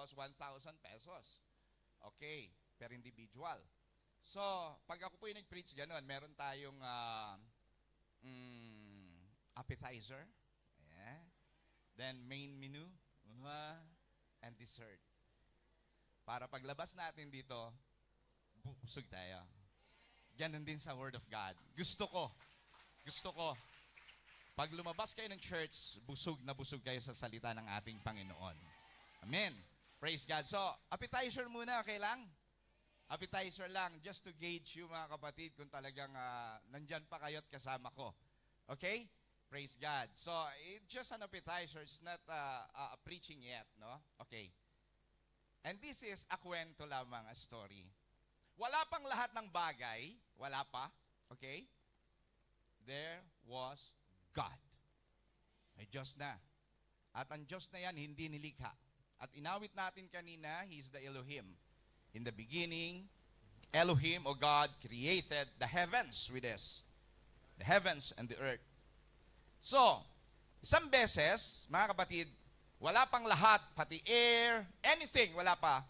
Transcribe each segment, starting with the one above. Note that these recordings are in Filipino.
pesos, 1,000 pesos. Okay, per individual. So, pag ako po yung nag-preach gano'n, meron tayong appetizer, yeah. Then main menu, and dessert. Para paglabas natin dito, busog tayo. Ganon din sa Word of God. Gusto ko, pag lumabas kayo ng church, busog na busog kayo sa salita ng ating Panginoon. Amen. Praise God. So, appetizer muna, okay lang? Appetizer lang, just to gauge you mga kapatid kung talagang nandyan pa kayo at kasama ko. Okay? Praise God. So, it's just an appetizer. It's not a preaching yet, no? Okay. And this is a kwento lamang, a story. Wala pang lahat ng bagay. Wala pa. Okay? There was God. May Diyos na. At ang Diyos na yan, hindi nilikha. At inawit natin kanina, He's the Elohim. In the beginning, Elohim, or God, created the heavens with this. The heavens and the earth. So, isang beses, mga kapatid, wala pang lahat, pati air, anything, wala pa,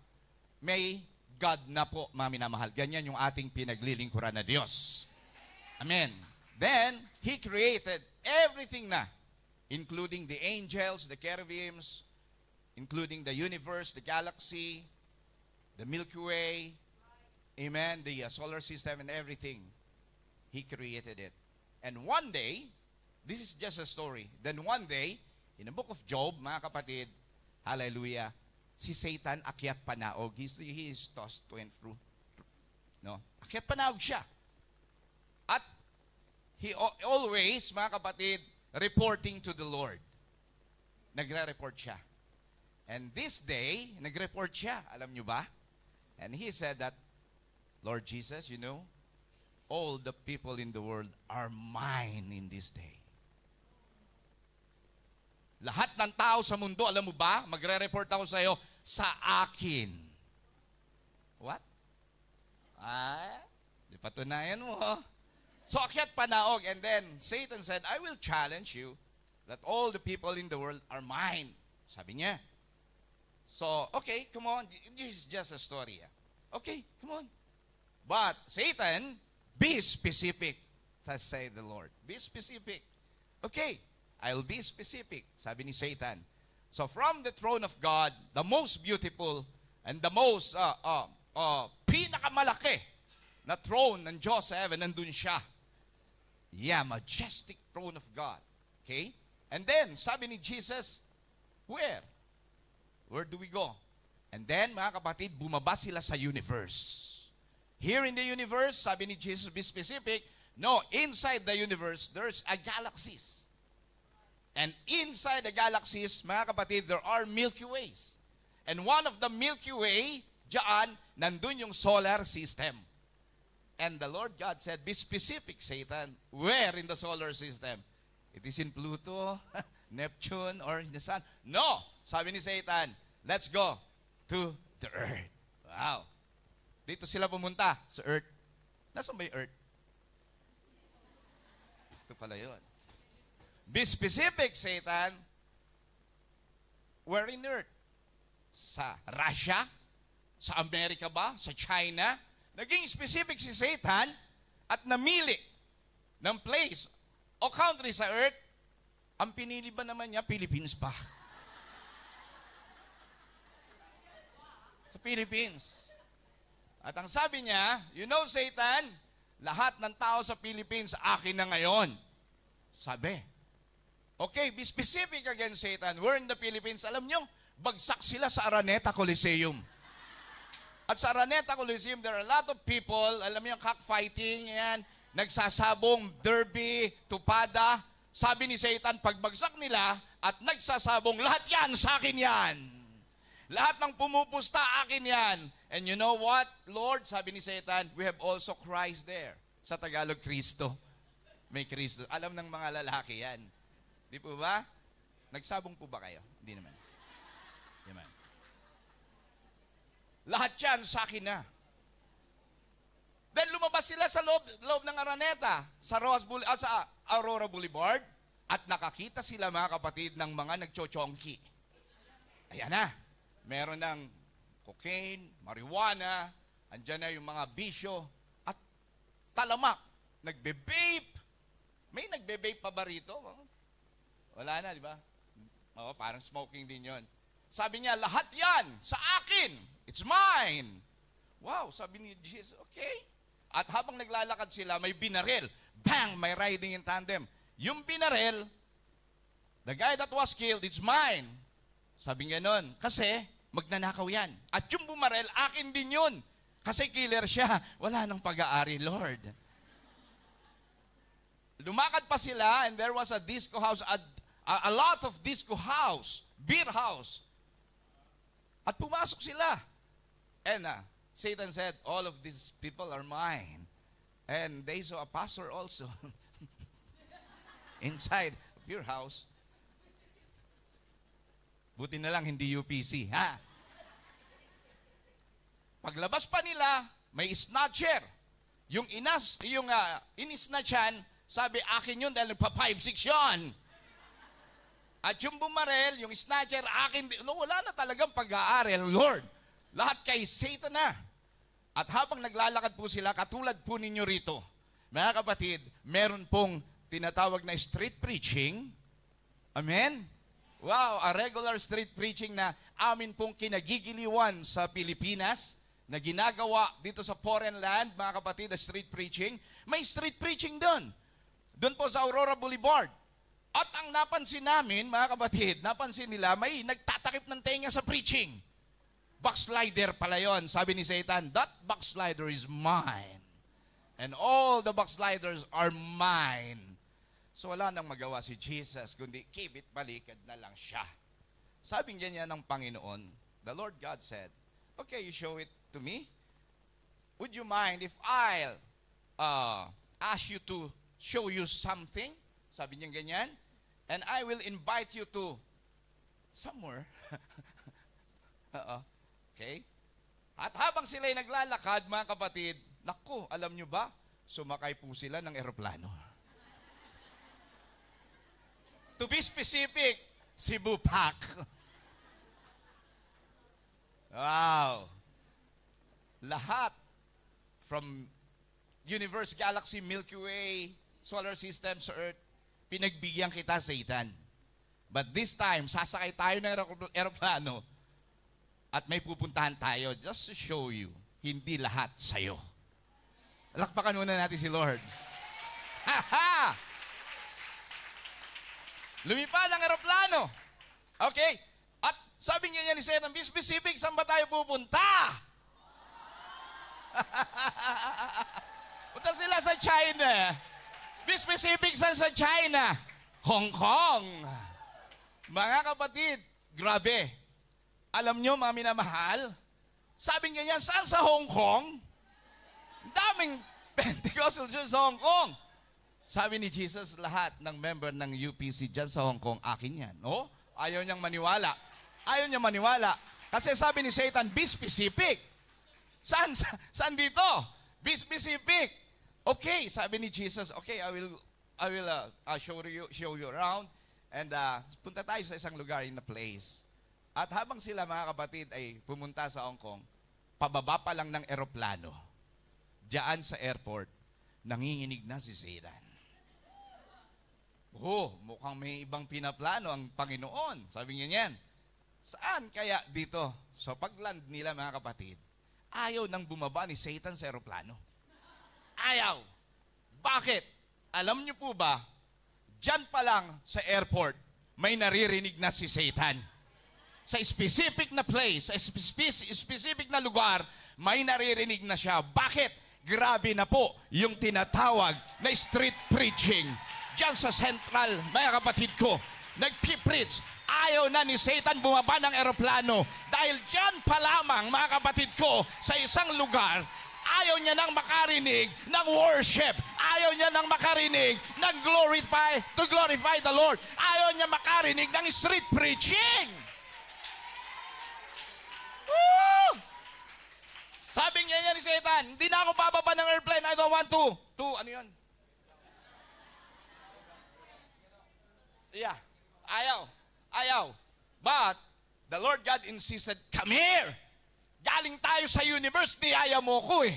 may God na po, mga minamahal. Ganyan yung ating pinaglilingkuran na Diyos. Amen. Then, He created everything na, including the angels, the cherubims, including the universe, the galaxy, the Milky Way, amen, the solar system and everything. He created it. And one day, this is just a story. Then one day, in the book of Job, mga kapatid, hallelujah, si Satan akyat panaog. He is tossed to and fro. No? Akyat panaog siya. At he always, mga kapatid, reporting to the Lord. Nagre-report siya. And this day, nag-report siya. Alam nyo ba? And he said that, Lord Jesus, you know, all the people in the world are mine in this day. Lahat ng tao sa mundo, alam mo ba, magre-report ako sa iyo, sa akin. What? Di patunayan mo. So, akyat panaog. And then, Satan said, I will challenge you that all the people in the world are mine. Sabi niya. So, okay, come on. This is just a story. Okay, come on. But, Satan, be specific, thus say the Lord. Be specific. Okay, I'll be specific, sabi ni Satan. So, from the throne of God, the most beautiful and the most pinakamalaki na throne ng Diyos sa heaven, nandun siya. Yeah, majestic throne of God. Okay? And then, sabi ni Jesus, where? Where do we go? And then, mga kapatid, bumaba sila sa universe. Here in the universe, sabi ni Jesus, be specific, no, inside the universe, there's a galaxies. And inside the galaxies, mga kapatid, there are Milky Ways. And one of the Milky Way, diyan, nandun yung solar system. And the Lord God said, be specific, Satan, where in the solar system? It is in Pluto, Neptune, or in the sun? No, sabi ni Satan, let's go to the earth. Wow. Dito sila pumunta sa earth. Nasaan ba yung earth? Ito pala yun. Be specific, Satan. Where in earth? Sa Russia? Sa Amerika ba? Sa China? Naging specific si Satan at namili ng place o country sa earth. Ang pinili ba naman niya? Philippines pa. Sa Philippines. At ang sabi niya, you know, Satan, lahat ng tao sa Philippines, akin na ngayon. Sabi. Okay, be specific again, Satan. We're in the Philippines. Alam niyo, bagsak sila sa Araneta Coliseum. At sa Araneta Coliseum, there are a lot of people, alam niyo, cockfighting, yan, nagsasabong, derby, tupada. Sabi ni Satan, pagbagsak nila at nagsasabong, lahat yan, sa akin yan. Lahat ng pumupusta, akin yan. And you know what, Lord, sabi ni Satan, we have also Christ there. Sa Tagalog, Kristo. May Kristo. Alam ng mga lalaki yan. Di po ba? Nagsabong po ba kayo? Hindi naman. Yaman. Lahat yan sa akin na. Then lumabas sila sa loob ng Araneta, sa Aurora Boulevard, at nakakita sila, mga kapatid, ng mga nagchochongki. Ayan na. meron ng cocaine, marijuana, andyan na yung mga bisyo, at talamak, nagbe-vape. May nagbe-vape pa ba rito? Wala na, di ba? Oo, parang smoking din yon. Sabi niya, lahat yan sa akin. It's mine. Wow, sabi ni Jesus, okay. At habang naglalakad sila, may binaril. Bang! May riding in tandem. Yung binaril, the guy that was killed, it's mine. Sabi niya nun, kasi magnanakaw yan. At yung bumaril, akin din yun. Kasi killer siya. Wala nang pag-aari, Lord. Lumakad pa sila, and there was a disco house, a lot of disco house, beer house. At pumasok sila. And Satan said, all of these people are mine. And they saw a pastor also inside your house. Buti na lang hindi UPC, ha? Paglabas pa nila, may snatcher. Yung inisnatchan, sabi akin yun dahil nagpa-5-6 yun. At yung bumarel, yung snatcher, akin, wala na talagang pag-aaral, Lord. Lahat kay Satan na. At habang naglalakad po sila, katulad po ninyo rito, mga kapatid, meron pong tinatawag na street preaching. Amen? Wow, a regular street preaching na amin pong kinagigiliwan sa Pilipinas, na ginagawa dito sa foreign land, mga kapatid, na street preaching. May street preaching doon. Doon po sa Aurora Boulevard. At ang napansin namin, mga kapatid, napansin nila, may nagtatakip ng tenga sa preaching. Backslider pala yun. Sabi ni Satan, that backslider is mine. And all the backsliders are mine. So wala nang magawa si Jesus, kundi kibit balikat na lang siya. Sabi niya ng Panginoon, the Lord God said, okay, you show it to me. Would you mind if I'll ask you to show you something? Sabi niya ganyan. And I will invite you to somewhere. Okay? At habang sila'y naglalakad, mga kapatid, naku, alam nyo ba, sumakay po sila ng eroplano. To be specific, Cebu Pac. Wow. Lahat from universe, galaxy, Milky Way, solar system, sa Earth, pinagbigyan kita, Satan. But this time, sasakay tayo ng eroplano at may pupuntahan tayo just to show you, hindi lahat sa'yo. Lakpakan muna natin si Lord. Ha-ha! Lumipad ang eroplano. Okay? At sabi niya ni Satan, be specific, saan ba tayo pupunta? Punta sila sa China. Be specific, saan sa China? Hong Kong. Mga kapatid, grabe. Alam nyo, mga minamahal, sabi niya saan sa Hong Kong? Daming Pentecostal Church sa Hong Kong. Sabi ni Jesus, lahat ng member ng UPC dyan sa Hong Kong, akin yan. No? Ayaw niyang maniwala. Ayaw niyang maniwala. Kasi sabi ni Satan, be specific. Saan dito? Be specific. Okay, sabi ni Jesus, okay, I will show you around. And punta tayo sa isang lugar in a place. At habang sila, mga kapatid, ay pumunta sa Hong Kong, pababa pa lang ng eroplano, diyan sa airport, nanginginig na si Satan. Mukhang may ibang pinaplano ang Panginoon. Sabi niya niyan. Saan kaya dito? So pagland nila, mga kapatid, ayaw nang bumaba ni Satan sa eroplano. Ayaw. Bakit? Alam niyo po ba, diyan pa lang sa airport, may naririnig na si Satan. Sa specific na place, sa specific na lugar, may naririnig na siya. Bakit? Grabe na po yung tinatawag na street preaching. Diyan sa Central, mga kapatid ko, nagpipreach. Ayaw na ni Satan bumaba ng eroplano. Dahil diyan pa lamang, mga kapatid ko, sa isang lugar, ayaw niya nang makarinig ng worship. Ayaw niya nang makarinig ng to glorify the Lord. Ayaw niya makarinig ng street preaching. Woo! Sabi niya ni Satan, hindi na ako bababa ng airplane. I don't want to. Ano yun? Yeah. Ayaw. But, the Lord God insisted, come here. Galing tayo sa universe, niyaya mo ko eh.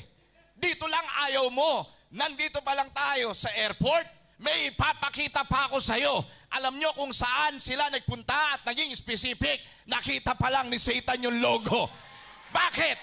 Dito lang ayaw mo. Nandito pa lang tayo sa airport. May ipapakita pa ako sa'yo. Alam nyo kung saan sila nagpunta at naging specific. Nakita pa lang ni Satan yung logo. Bakit?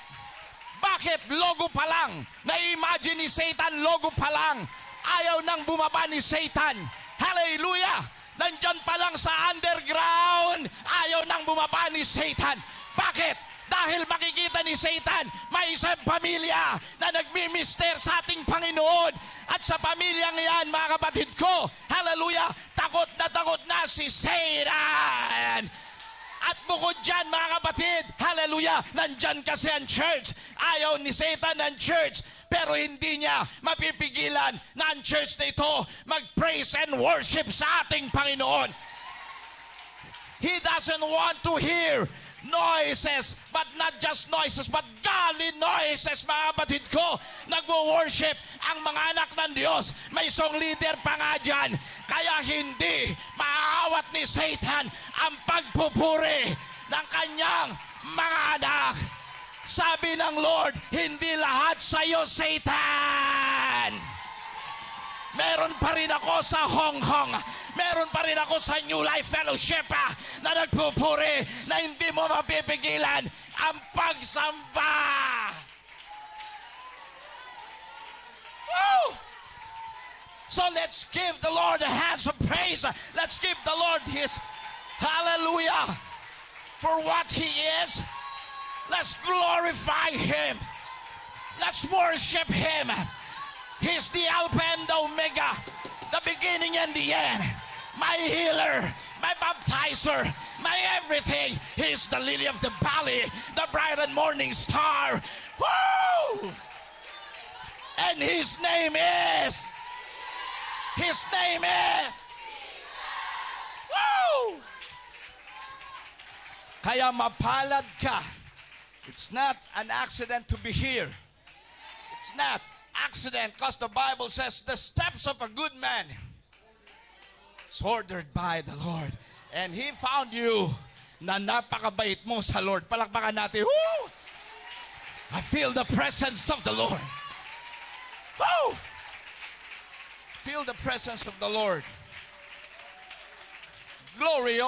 Bakit logo pa lang? Na-imagine ni Satan, logo pa lang. Ayaw nang bumaba ni Satan. Hallelujah! Nandyan pa lang sa underground. Ayaw nang bumaba ni Satan. Bakit? Dahil makikita ni Satan, may isang pamilya na nagmimister sa ating Panginoon. At sa pamilyang yan, mga kapatid ko, hallelujah, takot na si Satan. At bukod dyan, mga kapatid, hallelujah, nandyan kasi ang church. Ayaw ni Satan ang church, pero hindi niya mapipigilan na ang church na ito mag-praise and worship sa ating Panginoon. He doesn't want to hear noises, but not just noises, but godly noises, mga kapatid ko. Nagwo-worship ang mga anak ng Diyos. May song leader pa nga dyan. Kaya hindi maaawat ni Satan ang pagpupuri ng kanyang mga anak. Sabi ng Lord, hindi lahat sa iyo, Satan. Meron pa rin ako sa Hong Kong. Meron pa rin ako sa New Life Fellowship na nagpupuri na hindi mo mapipigilan ang pagsamba. Woo! So let's give the Lord a hands of praise. Let's give the Lord his hallelujah for what he is. Let's glorify him. Let's worship him. He's the Alpha and the Omega, the beginning and the end. My healer, my baptizer, my everything. He's the lily of the valley, the bright and morning star. Woo! And his name is. Woo! Kaya mapalad ka. It's not an accident to be here. It's not accident, because the Bible says the steps of a good man is ordered by the Lord. And he found you na napakabait mo sa Lord. Palakpakan natin. Woo! I feel the presence of the Lord. Woo! Feel the presence of the Lord. Glory.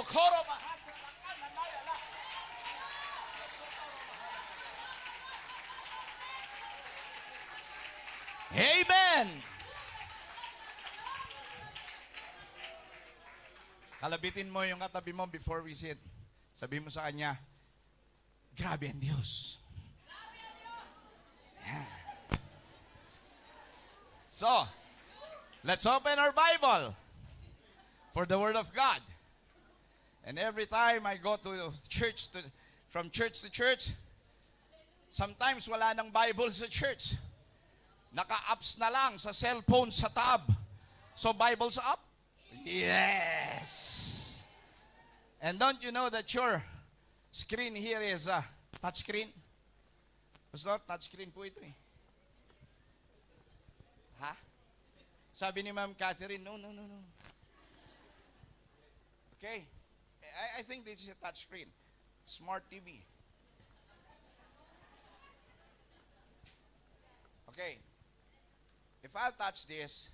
Amen! Kalabitin mo yung katabi mo before we sit. Sabi mo sa kanya, grabe ang Diyos. Yeah. So, let's open our Bible for the Word of God. And every time I go to church, from church to church, sometimes wala nang Bible sa church. Naka-apps na lang sa cellphone sa tab. So, Bible's up? Yes! And don't you know that your screen here is a touch screen? Basta touch screen po ito eh. Ha? Sabi ni Ma'am Catherine, no. Okay. I think this is a touch screen. Smart TV. Okay. If I'll touch this,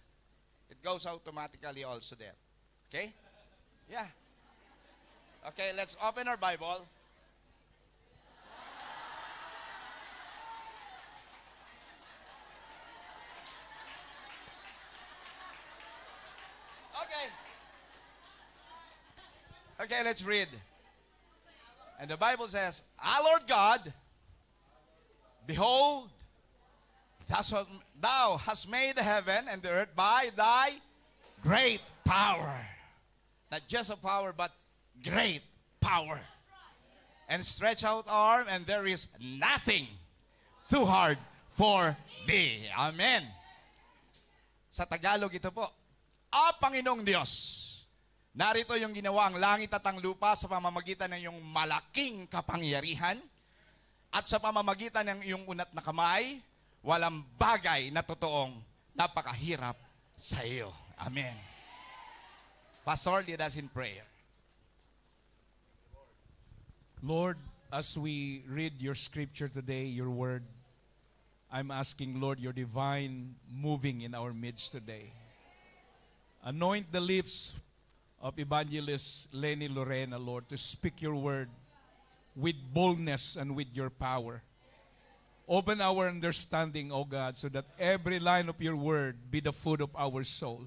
it goes automatically also there. Okay? Yeah. Okay, let's open our Bible. Okay. Okay, let's read. And the Bible says, Our Lord God, behold, thou hast made the heaven and the earth by thy great power. Not just a power, but great power. And stretch out arm, and there is nothing too hard for thee. Amen. Sa Tagalog ito po, Panginoong Diyos, narito yung ginawa ang langit at ang lupa sa pamamagitan ng iyong malaking kapangyarihan at sa pamamagitan ng iyong unat na kamay, walang bagay na totoong napakahirap sa iyo. Amen. Pastor, lead us in prayer. Lord, as we read your scripture today, your word, I'm asking, Lord, your divine moving in our midst today. Anoint the lips of Evangelist Lenny Lorena, Lord, to speak your word with boldness and with your power. Open our understanding, O God, so that every line of your word be the food of our soul.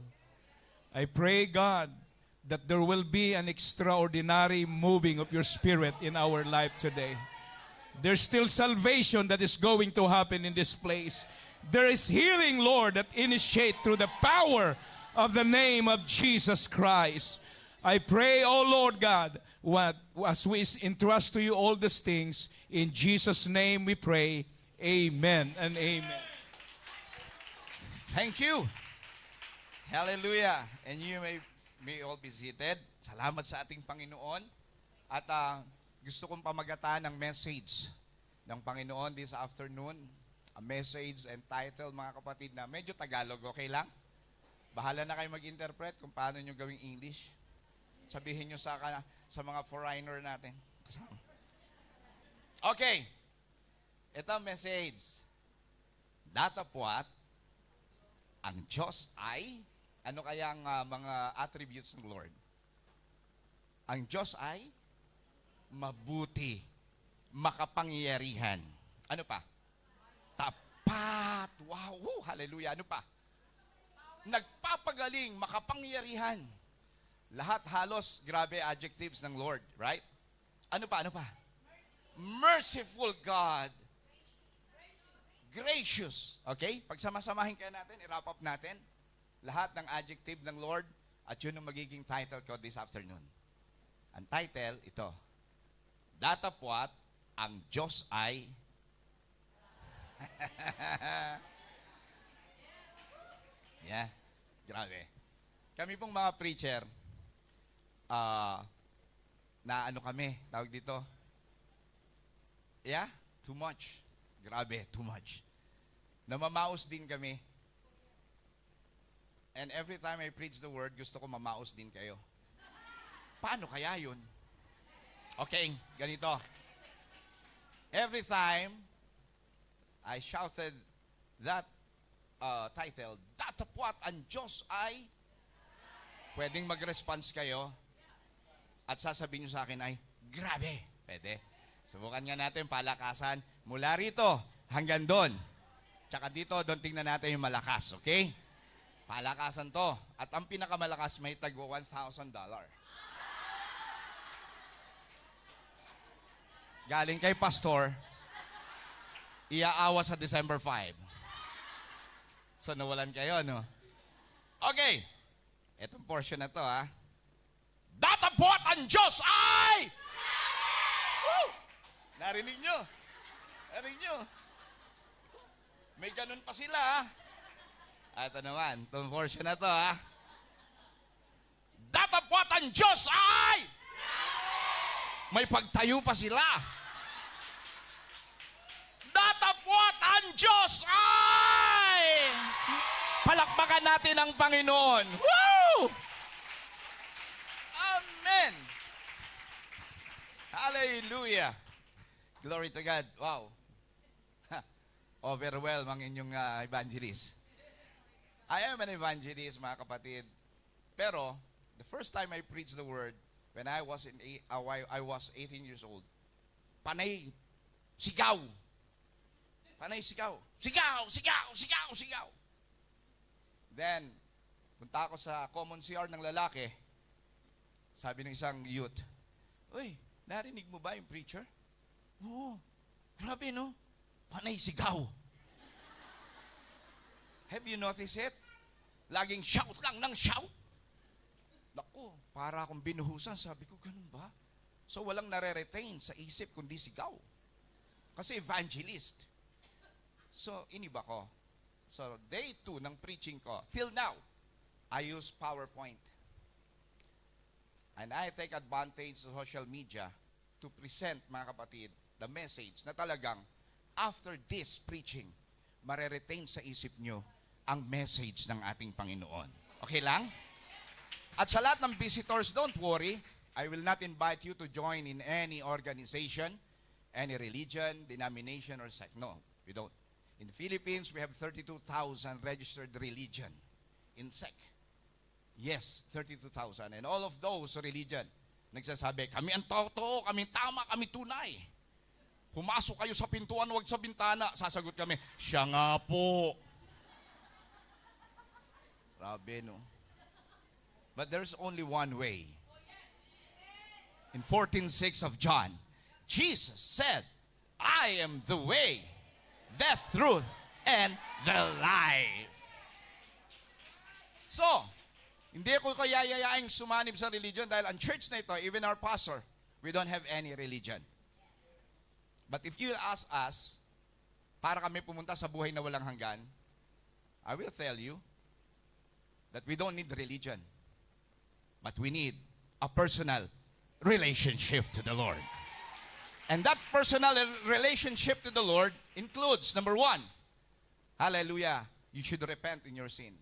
I pray, God, that there will be an extraordinary moving of your Spirit in our life today. There's still salvation that is going to happen in this place. There is healing, Lord, that initiate through the power of the name of Jesus Christ. I pray, oh Lord God, as we entrust to you all these things, in Jesus' name we pray, amen and amen. Thank you. Hallelujah. And you may all be seated. Salamat sa ating Panginoon. At gusto kong pamagatan ng message ng Panginoon this afternoon. A message and title, mga kapatid, na medyo Tagalog. Okay lang? Bahala na kayo mag-interpret kung paano nyo gawing English. Sabihin nyo sa mga foreigner natin. Okay. Ito ang message. Datapwat, ang Diyos ay, ano kayang mga attributes ng Lord? Ang Diyos ay mabuti, makapangyarihan. Ano pa? Tapat. Wow, hallelujah. Ano pa? Nagpapagaling, makapangyarihan. Lahat halos grabe adjectives ng Lord, right? Ano pa? Ano pa? Merciful God. Gracious. Okay? Pagsamasamahin kaya natin, i-wrap up natin lahat ng adjective ng Lord at yun ang magiging title ko this afternoon. Ang title, ito. Datapwat, ang Diyos ay yeah, grabe. Kami pong mga preacher, na ano kami, tawag dito? Yeah, too much. Grabe, too much. Namamaos din kami. And every time I preach the word, gusto ko mamaos din kayo. Paano kaya yun? Okay, ganito. Every time I shouted that title, Datapwat, ang Diyos ay, pwedeng mag-response kayo at sasabihin nyo sa akin ay, grabe. Pwede. Subukan nga natin palakasan mula rito hanggang doon. Tsaka dito, doon tingnan natin yung malakas, okay? Palakasan to. At ang pinakamalakas may tago $1,000. Galing kay Pastor, iaawa sa December 5. So, nawalan kayo, no? Okay. Itong portion na to, ha? Datapwat ang Diyos ay! Woo! Narinig nyo? Narinig nyo? May ganun pa sila, ha? Ito naman, itong portion na to, ha? Datapwat ang Diyos ay! May pagtayo pa sila. Datapwat ang Diyos ay! Palakpakan natin ang Panginoon. Woo! Amen! Hallelujah! Glory to God. Wow. Overwhelmed ang inyong evangelist. I am an evangelist, mga kapatid. Pero, the first time I preached the word, when I was 18 years old, panay sigaw. Panay sigaw. Sigaw, sigaw, sigaw, sigaw. Then, punta ako sa common CR ng lalaki. Sabi ng isang youth, uy, narinig mo ba yung preacher? Oo, grabe no? Panay sigaw. Have you noticed it? Laging shout lang ng shout. Naku, para akong binuhusan. Sabi ko, ganun ba? So, walang nare-retain sa isip kundi sigaw. Kasi evangelist. So, iniba ko. So, day 2 ng preaching ko, till now, I use PowerPoint. And I take advantage sa social media to present, mga kapatid, the message na talagang, after this preaching, mareretain sa isip nyo ang message ng ating Panginoon. Okay lang? At sa lahat ng visitors, don't worry. I will not invite you to join in any organization, any religion, denomination, or sect. No, we don't. In the Philippines, we have 32,000 registered religion in sect. Yes, 32,000. And all of those religion, nagsasabi, kami ang totoo, kami tama, kami tunay. Pumasok kayo sa pintuan, wag sa bintana. Sasagot kami, siya nga po. Grabe, no? But there's only one way. In 14:6 of John, Jesus said, I am the way, the truth, and the life. So, hindi ko yayayaing sumanib sa religion dahil ang church na ito, even our pastor, we don't have any religion. But if you ask us, para kami pumunta sa buhay na walang hanggan, I will tell you that we don't need religion. But we need a personal relationship to the Lord. And that personal relationship to the Lord includes, number 1, hallelujah, you should repent in your sin.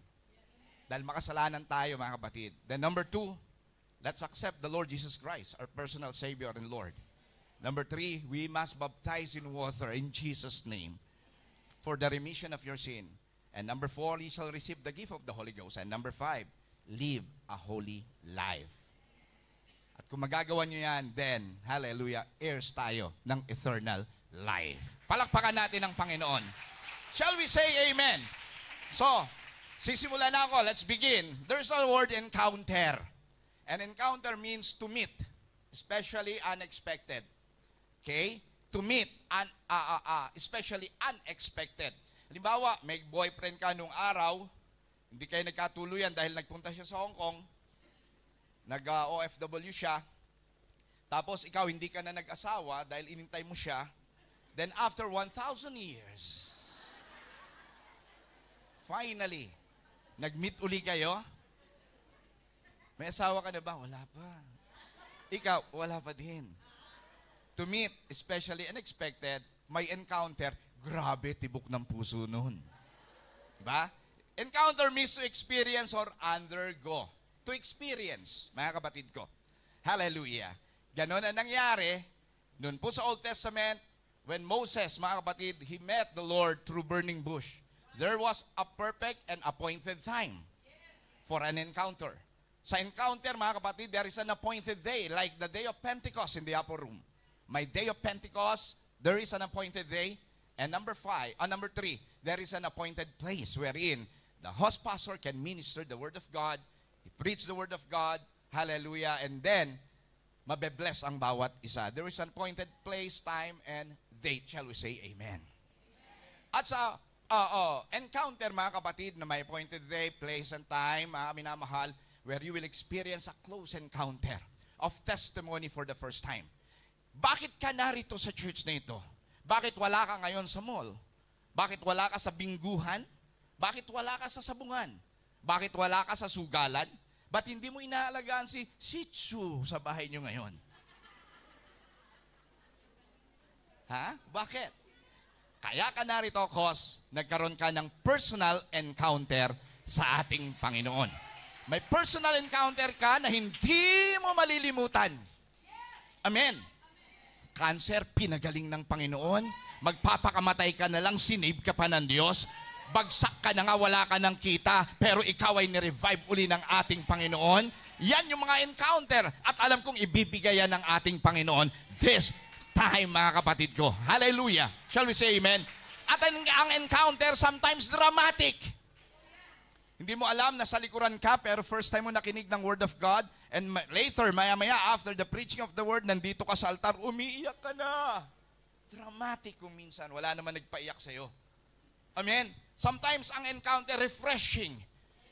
Dahil makasalanan tayo, mga kapatid. Then number 2, let's accept the Lord Jesus Christ, our personal Savior and Lord. Number 3, we must baptize in water in Jesus' name for the remission of your sin. And number 4, you shall receive the gift of the Holy Ghost. And number 5, live a holy life. At kung magagawa nyo yan, then, hallelujah, heirs tayo ng eternal life. Palakpakan natin ang Panginoon. Shall we say amen? So, sisimula na ako. Let's begin. There's a word encounter. And encounter means to meet, especially unexpected. Okay? To meet, especially unexpected. Halimbawa, may boyfriend ka nung araw, hindi kayo nagkatuluyan dahil nagpunta siya sa Hong Kong, nag-OFW siya, tapos ikaw hindi ka na nag-asawa dahil inintay mo siya, then after 1,000 years, finally, nag-meet uli kayo, may asawa ka na ba? Wala pa. Ikaw, wala pa din. To meet, especially unexpected, may encounter, grabe, tibok ng puso nun. Diba? Encounter means to experience or undergo. To experience, mga kapatid ko. Hallelujah. Ganon ang nangyari, noon po sa Old Testament, when Moses, mga kapatid, he met the Lord through burning bush. There was a perfect and appointed time for an encounter. Sa encounter, mga kapatid, there is an appointed day, like the day of Pentecost in the upper room. My day of Pentecost, there is an appointed day. And number 3, there is an appointed place wherein the host pastor can minister the Word of God, he preach the Word of God, hallelujah, and then, mabe-bless ang bawat isa. There is an appointed place, time, and date. Shall we say amen? At sa encounter, mga kapatid, na may appointed day, place, and time, mga minamahal, where you will experience a close encounter of testimony for the first time. Bakit ka narito sa church na ito? Bakit wala ka ngayon sa mall? Bakit wala ka sa bingguhan? Bakit wala ka sa sabungan? Bakit wala ka sa sugalan? Ba't hindi mo inaalagaan si Shih sa bahay nyo ngayon? Ha? Bakit? Kaya ka narito, cause nagkaroon ka ng personal encounter sa ating Panginoon. May personal encounter ka na hindi mo malilimutan. Amen. Cancer, pinagaling ng Panginoon. Magpapakamatay ka na lang, sinave ka pa ng Diyos. Bagsak ka na nga, wala ka ng kita, pero ikaw ay nirevive uli ng ating Panginoon. Yan yung mga encounter. At alam kong ibibigay yan ng ating Panginoon this time, mga kapatid ko. Hallelujah. Shall we say amen? At ang encounter, sometimes dramatic. Hindi mo alam, nasa likuran ka, pero first time mo nakinig ng Word of God, and later, maya-maya, after the preaching of the Word, nandito ka sa altar, umiiyak ka na. Dramatic kung minsan, wala naman nagpaiyak sa'yo. Amen? Sometimes, ang encounter, refreshing.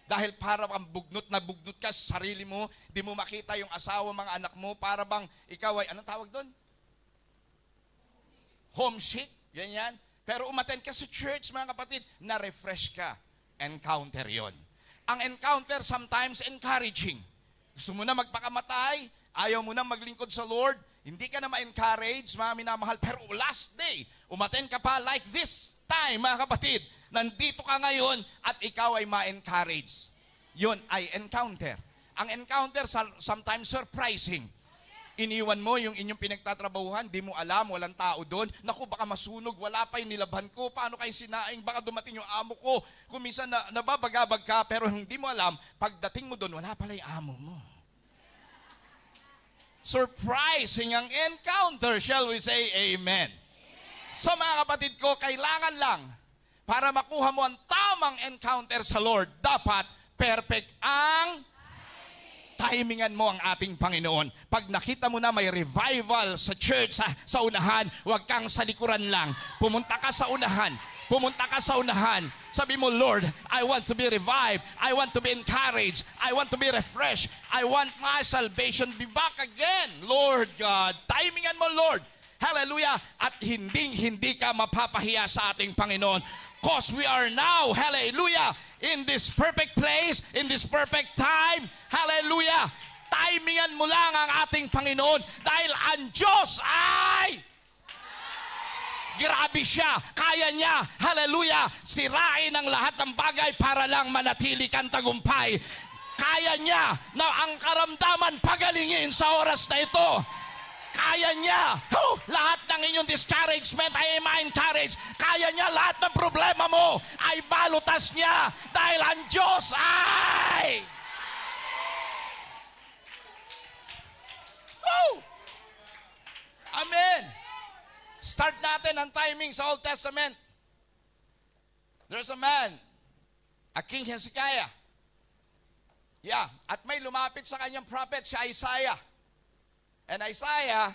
Dahil para bang bugnot na bugnot ka sa sarili mo, di mo makita yung asawa, mga anak mo, para bang ikaw ay, anong tawag doon? Homesick, ganyan. Pero umattend ka sa church, mga kapatid, na-refresh ka. Encounter yon. Ang encounter sometimes encouraging. Gusto mo na magpakamatay, ayaw mo na maglingkod sa Lord, hindi ka na ma-encourage, mga minamahal, pero last day, umattend ka pa like this time, mga kapatid, nandito ka ngayon at ikaw ay ma-encourage. Yun ay encounter. Ang encounter sometimes surprising. Iniwan mo yung inyong pinagtatrabahuhan, di mo alam, walang tao doon. Naku, baka masunog, wala pa yung nilabhan ko. Paano kayo sinaing? Baka dumating yung amo ko. Kung minsan nababagabag ka, pero hindi mo alam, pagdating mo doon, wala pala yung amo mo. Surprising ang encounter, shall we say amen? So mga kapatid ko, kailangan lang, para makuha mo ang tamang encounter sa Lord, dapat perfect ang timingan mo ang ating Panginoon. Pag nakita mo na may revival sa church, sa unahan, huwag kang sa likuran lang. Pumunta ka sa unahan. Pumunta ka sa unahan. Sabi mo, Lord, I want to be revived. I want to be encouraged. I want to be refreshed. I want my salvation be back again. Lord God, timingan mo, Lord. Hallelujah. At hindi ka mapapahiya sa ating Panginoon. Because we are now, hallelujah, in this perfect place, in this perfect time, hallelujah. Timingan mo lang ang ating Panginoon dahil ang Diyos ay grabe siya, kaya niya, hallelujah, sirain ang lahat ng bagay para lang manatili kang tagumpay. Kaya niya na ang karamdaman pagalingin sa oras na ito. Kaya niya, lahat ng inyong discouragement ay ma-encourage. Kaya niya lahat ng problema mo ay balutas niya dahil ang Diyos ay... Amen! Start natin ang timing sa Old Testament. There's a man, a King Hezekiah. Yeah, at may lumapit sa kanyang prophet, si Isaiah. And Isaiah,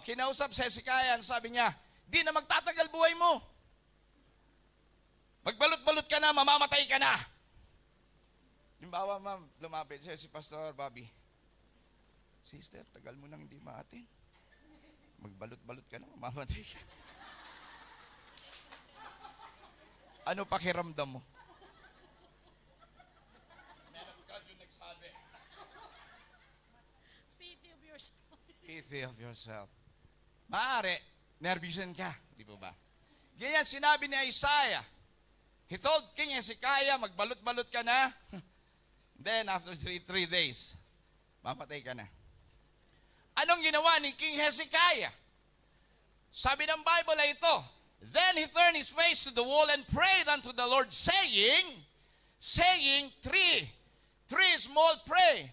kinausap si Hezekiah, sabi niya, di na magtatagal buhay mo. Magbalot-balot ka na, mamamatay ka na. Limbawa, ma'am, lumapit siya si Pastor Bobby. Sister, tagal mo nang hindi maatin. Magbalot-balot ka na, mamamatay ka. Ano pakiramdam mo? Man of God, yung nagsabi. Pity of yourself. Maaari, nervyusan ka, di ba ba? Ganyan sinabi ni Isaiah. He told King Hezekiah, magbalot-balot ka na. Then after three days, mamatay ka na. Anong ginawa ni King Hezekiah? Sabi ng Bible ay ito, then he turned his face to the wall and prayed unto the Lord, saying, three small prayer,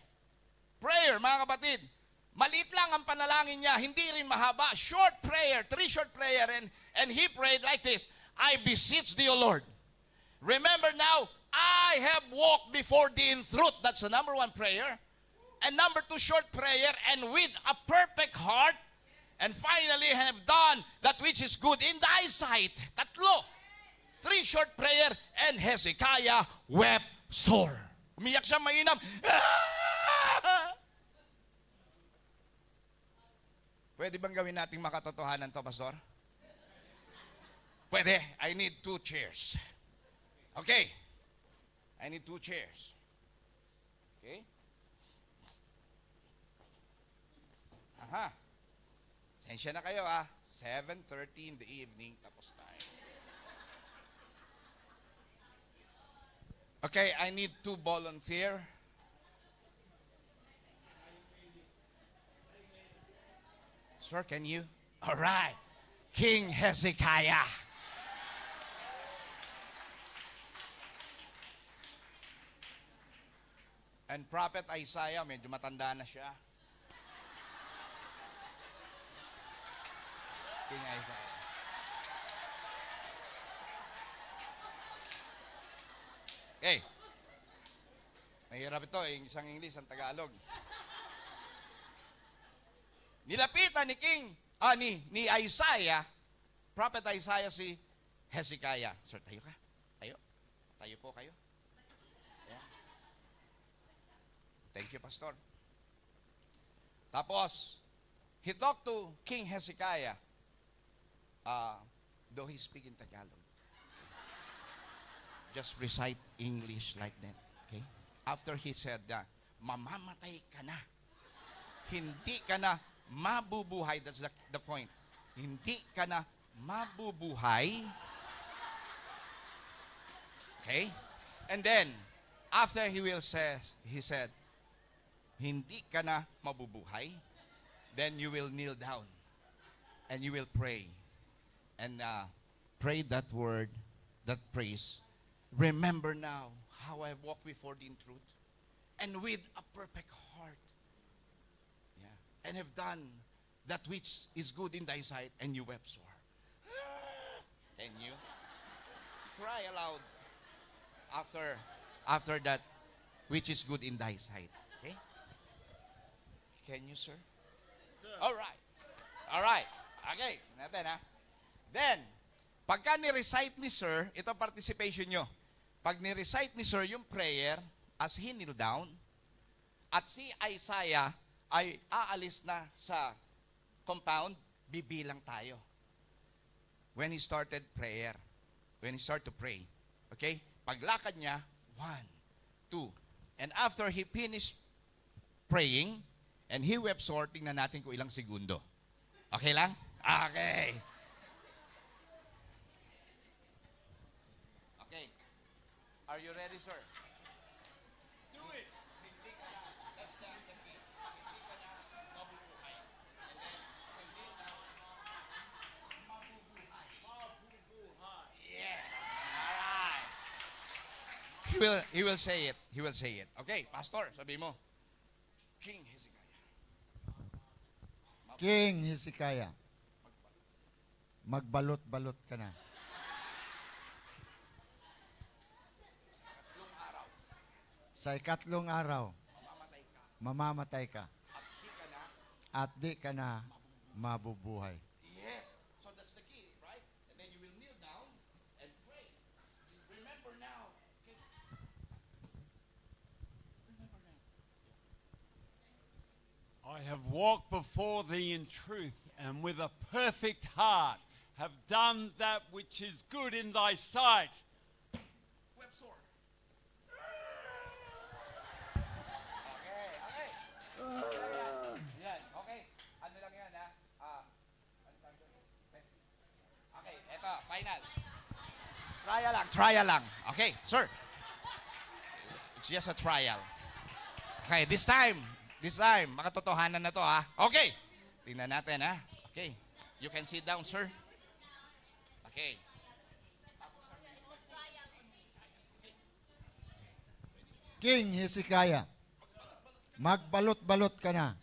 mga kapatid. Maliit lang ang panalangin niya, hindi rin mahaba. Short prayer, 3 short prayer, and he prayed like this, I beseech thee, O Lord. Remember now, I have walked before thee in truth. That's the number 1 prayer. And number 2 short prayer, and with a perfect heart, and finally have done that which is good in thy sight. 3 short prayer, and Hezekiah wept sore. Umiyak siya mainam. Pwede bang gawin nating makatotohanan to, Pastor? Pwede. I need 2 chairs. Okay. I need 2 chairs. Okay? Aha. Sensya na kayo, 7:30 in the evening, tapos tayo. Okay, I need 2 volunteer. Sir, can you? All right. King Hezekiah. And Prophet Isaiah, medyo matanda na siya. King Isaiah. Okay. Mahirap ito, isang English, isang Tagalog. Nilapitan ni Isaiah, Prophet Isaiah si Hezekiah. Sir, tayo ka? Tayo? Tayo po kayo? Yeah. Thank you, Pastor. Tapos, he talked to King Hezekiah, though he speak in Tagalog. Just recite English like that. Okay? After he said that, mamamatay ka na. Hindi ka na mabubuhay. That's the point. Hindi ka na mabubuhay. Okay? And then, after he said, hindi ka na mabubuhay, then you will kneel down and you will pray. And pray that word, that praise. Remember now how I walk before thee in truth and with a perfect heart. Yeah. And have done that which is good in thy sight, and you wept sore. Can you cry aloud after that which is good in thy sight? Okay? Can you, sir? All right. All right. Okay. Natin, ha? Then, pagka ni-recite ni sir, ito participation nyo. Pag ni-recite ni sir yung prayer, as he kneel down, at si Isaiah ay aalis na sa compound, bibilang tayo. When he started prayer, when he started to pray, okay? Paglakad niya, 1, 2. And after he finished praying, and he wept sore, tingnan natin kung ilang segundo. Okay lang? Okay. Okay. Are you ready, sir? Do it. Hindi ka na, that's the key. Hindi ka na mabubuhay. And then, hindi na mabubuhay. Mabubuhay. Yeah. All right. He will say it. He will say it. Okay, Pastor, sabi mo. King Hezekiah. King Hezekiah, magbalot-balot ka na. Sa ikatlong araw, mamamatay ka. At di ka na mabubuhay. Yes. So that's the key, right? And then you will kneel down and pray. Remember now. Okay. Remember now. I have walked before thee in truth, and with a perfect heart have done that which is good in thy sight. Web sword. Okay. Yan, okay. Ano lang yan, ha? Okay, eto, final. Trial lang. Okay, sir. It's just a trial. Okay, this time, makatotohanan na to, ha? Okay. Tingnan natin, ha? Okay. You can sit down, sir. Okay. King Hezekiah, magbalot-balot ka na.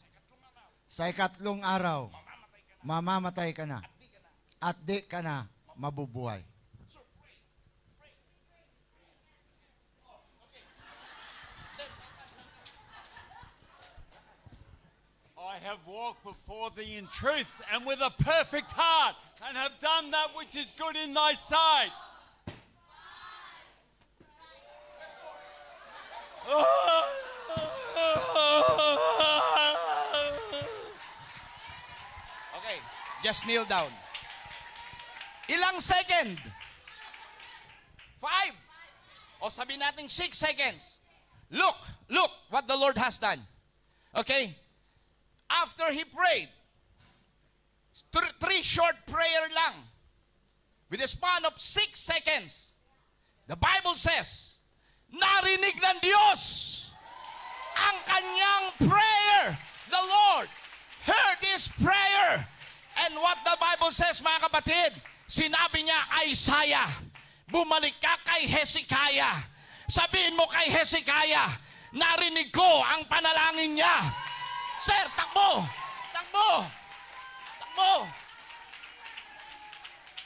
Sa ikatlong araw, mamamatay ka na. At di ka na mabubuhay. I have walked before thee in truth, and with a perfect heart, and have done that which is good in thy sight. Okay, just kneel down. Ilang second? 5. O sabi natin 6 seconds. Look what the Lord has done. Okay? After he prayed, 3 short prayer lang, with a span of 6 seconds, the Bible says, narinig ng Diyos ang kanyang prayer. The Lord heard his prayer. And what the Bible says, mga kapatid, sinabi niya, Isaiah, bumalik ka kay Hezekiah. Sabihin mo kay Hezekiah, narinig ko ang panalangin niya. Sir, takbo! Takbo! Takbo!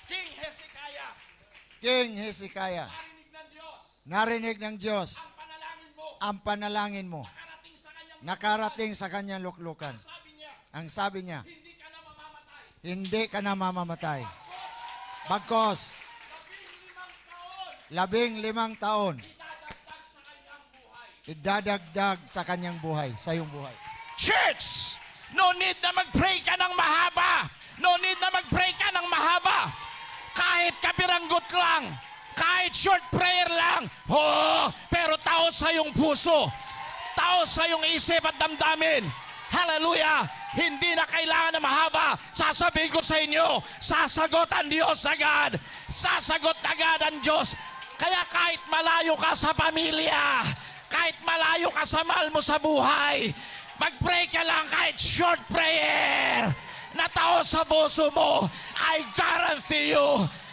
King Hezekiah. King Hezekiah, Narinig ng Diyos. narinig ng Diyos Ang panalangin mo. ang panalangin mo. Nakarating sa kanyang Nakarating sa kanyang luklukan. sabi niya, Ang sabi niya, hindi ka na mamamatay. hindi ka na mamamatay. Bagkos, 15 taon, idadagdag sa kanyang buhay, sa iyong buhay. Church, no need na mag-pray ka ng mahaba. No need na mag-pray ka ng mahaba. Kahit kapiranggot lang, kahit short prayer lang, pero tao sa iyong puso, tao sa iyong isip at damdamin. Hallelujah! Hindi na kailangan na mahaba. Sasabihin ko sa inyo, sasagot ang Diyos agad. Sasagot agad ang Diyos. Kaya kahit malayo ka sa pamilya, kahit malayo ka sa mahal mo sa buhay, Mag-pray ka lang kahit short prayer na tao sa puso mo. I guarantee you,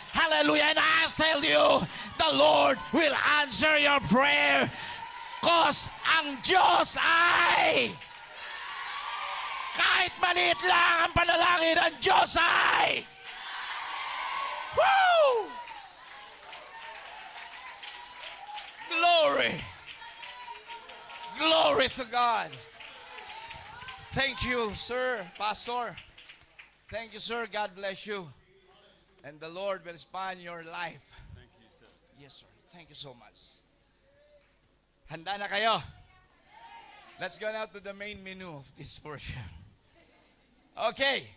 hallelujah, and I tell you, the Lord will answer your prayer. Cause ang Diyos ay kahit maliit lang ang panalangin ng Diyos ay woo! Glory! Glory to God! Thank you, sir, Pastor. Thank you, sir. God bless you. And the Lord will expand your life. Thank you, sir. Yes, sir. Thank you so much. Handa na kayo? Let's go now to the main menu of this portion. Okay.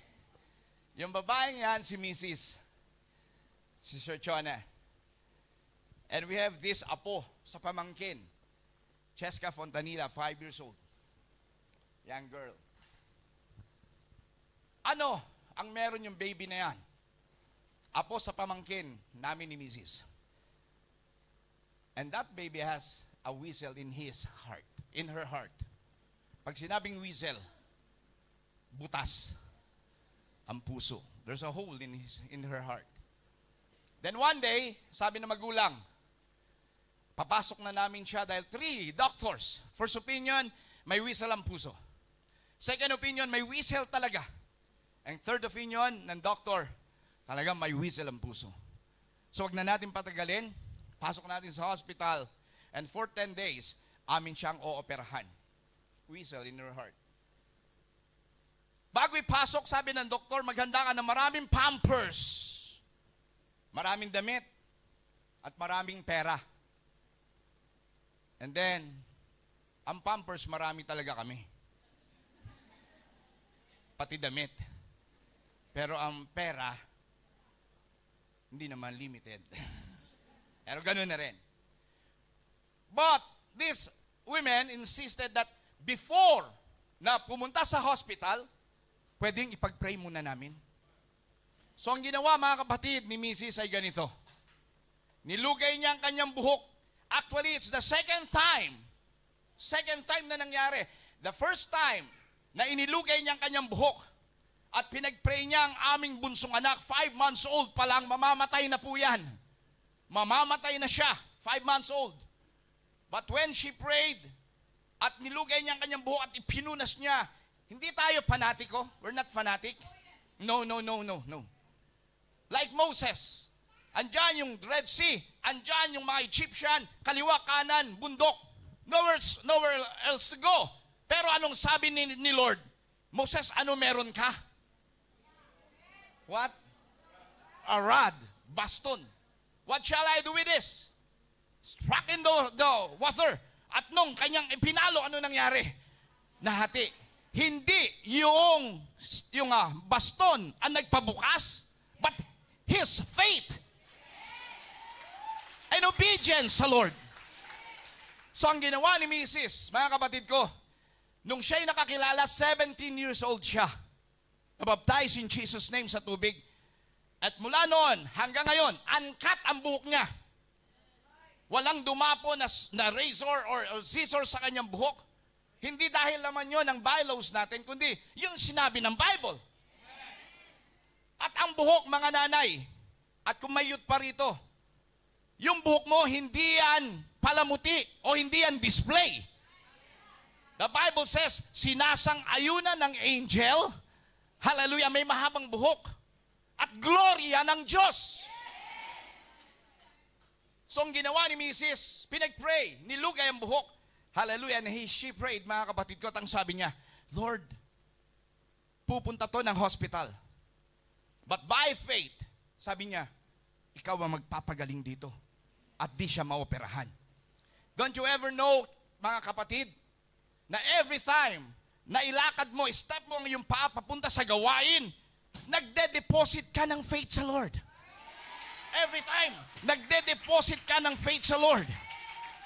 Yung babaeng yan, si Mrs. Si Sir Chona. And we have this apo sa pamangkin. Cheska Fontanilla, 5 years old. Young girl. Ano ang meron yung baby na yan? Apo sa pamangkin namin ni Mrs. And that baby has a whistle in his heart, in her heart. Pag sinabing whistle, butas ang puso. There's a hole in her heart. Then one day, sabi na magulang, papasok na namin siya dahil 3 doctors. First opinion, may whistle ang puso. Second opinion, may whistle talaga. And third opinion ng doctor, talagang may whistle ang puso. So wag na natin patagalin, pasok natin sa hospital, and for 10 days, amin siyang ooperahan. Whistle in her heart. Bago ipasok, sabi ng doktor, maghanda ka ng maraming pampers, maraming damit, at maraming pera. And then, ang pampers, marami talaga kami. Pati damit. Pero ang pera, hindi naman limited. Pero ganun na rin. But, these women insisted that before na pumunta sa hospital, pwedeng ipag-pray muna namin. So, ang ginawa, mga kapatid, ni Mrs. ay ganito. Nilugay niya ang kanyang buhok. Actually, it's the second time na nangyari. The first time na inilugay niya ang kanyang buhok at pinag-pray niya ang aming bunsong anak, 5 months old pa lang, mamamatay na po yan. Mamamatay na siya, 5 months old. But when she prayed at nilugay niya ang kanyang buhok at ipinunas niya, hindi tayo fanatiko. We're not fanatic. No. Like Moses. Andyan yung Red Sea. Andyan yung mga Egyptian. Kaliwa, kanan, bundok. Nowhere else to go. Pero anong sabi ni Lord? Moses, ano meron ka? What? A rod. Baston. What shall I do with this? Struck in the water. At nung kanyang ipinalo, ano nangyari? Nahati. Hindi yung baston ang nagpabukas, but his faith and obedience sa Lord. So ang ginawa ni Mrs., mga kapatid ko, nung siya'y nakakilala, 17 years old siya. Nabaptize in Jesus' name sa tubig. At mula noon hanggang ngayon, uncut ang buhok niya. Walang dumapo na razor or scissor sa kanyang buhok. Hindi dahil naman yun ang bylaws natin, kundi yung sinabi ng Bible. At ang buhok, mga nanay, at kung may youth pa rito, yung buhok mo, hindi yan palamuti o hindi yan display. The Bible says, sinasang-ayunan ng angel, hallelujah, may mahabang buhok, at gloria ng Diyos. So ang ginawa ni Mrs., pinag-pray, nilugay ang buhok, hallelujah, and she prayed, mga kapatid ko, at ang sabi niya, Lord, pupunta to ng hospital. But by faith, sabi niya, ikaw ang magpapagaling dito at di siya maoperahan. Don't you ever know, mga kapatid, na every time na ilakad mo, step mo ang iyong paa papunta sa gawain, nagde-deposit ka ng faith sa Lord. Every time, nagde-deposit ka ng faith sa Lord.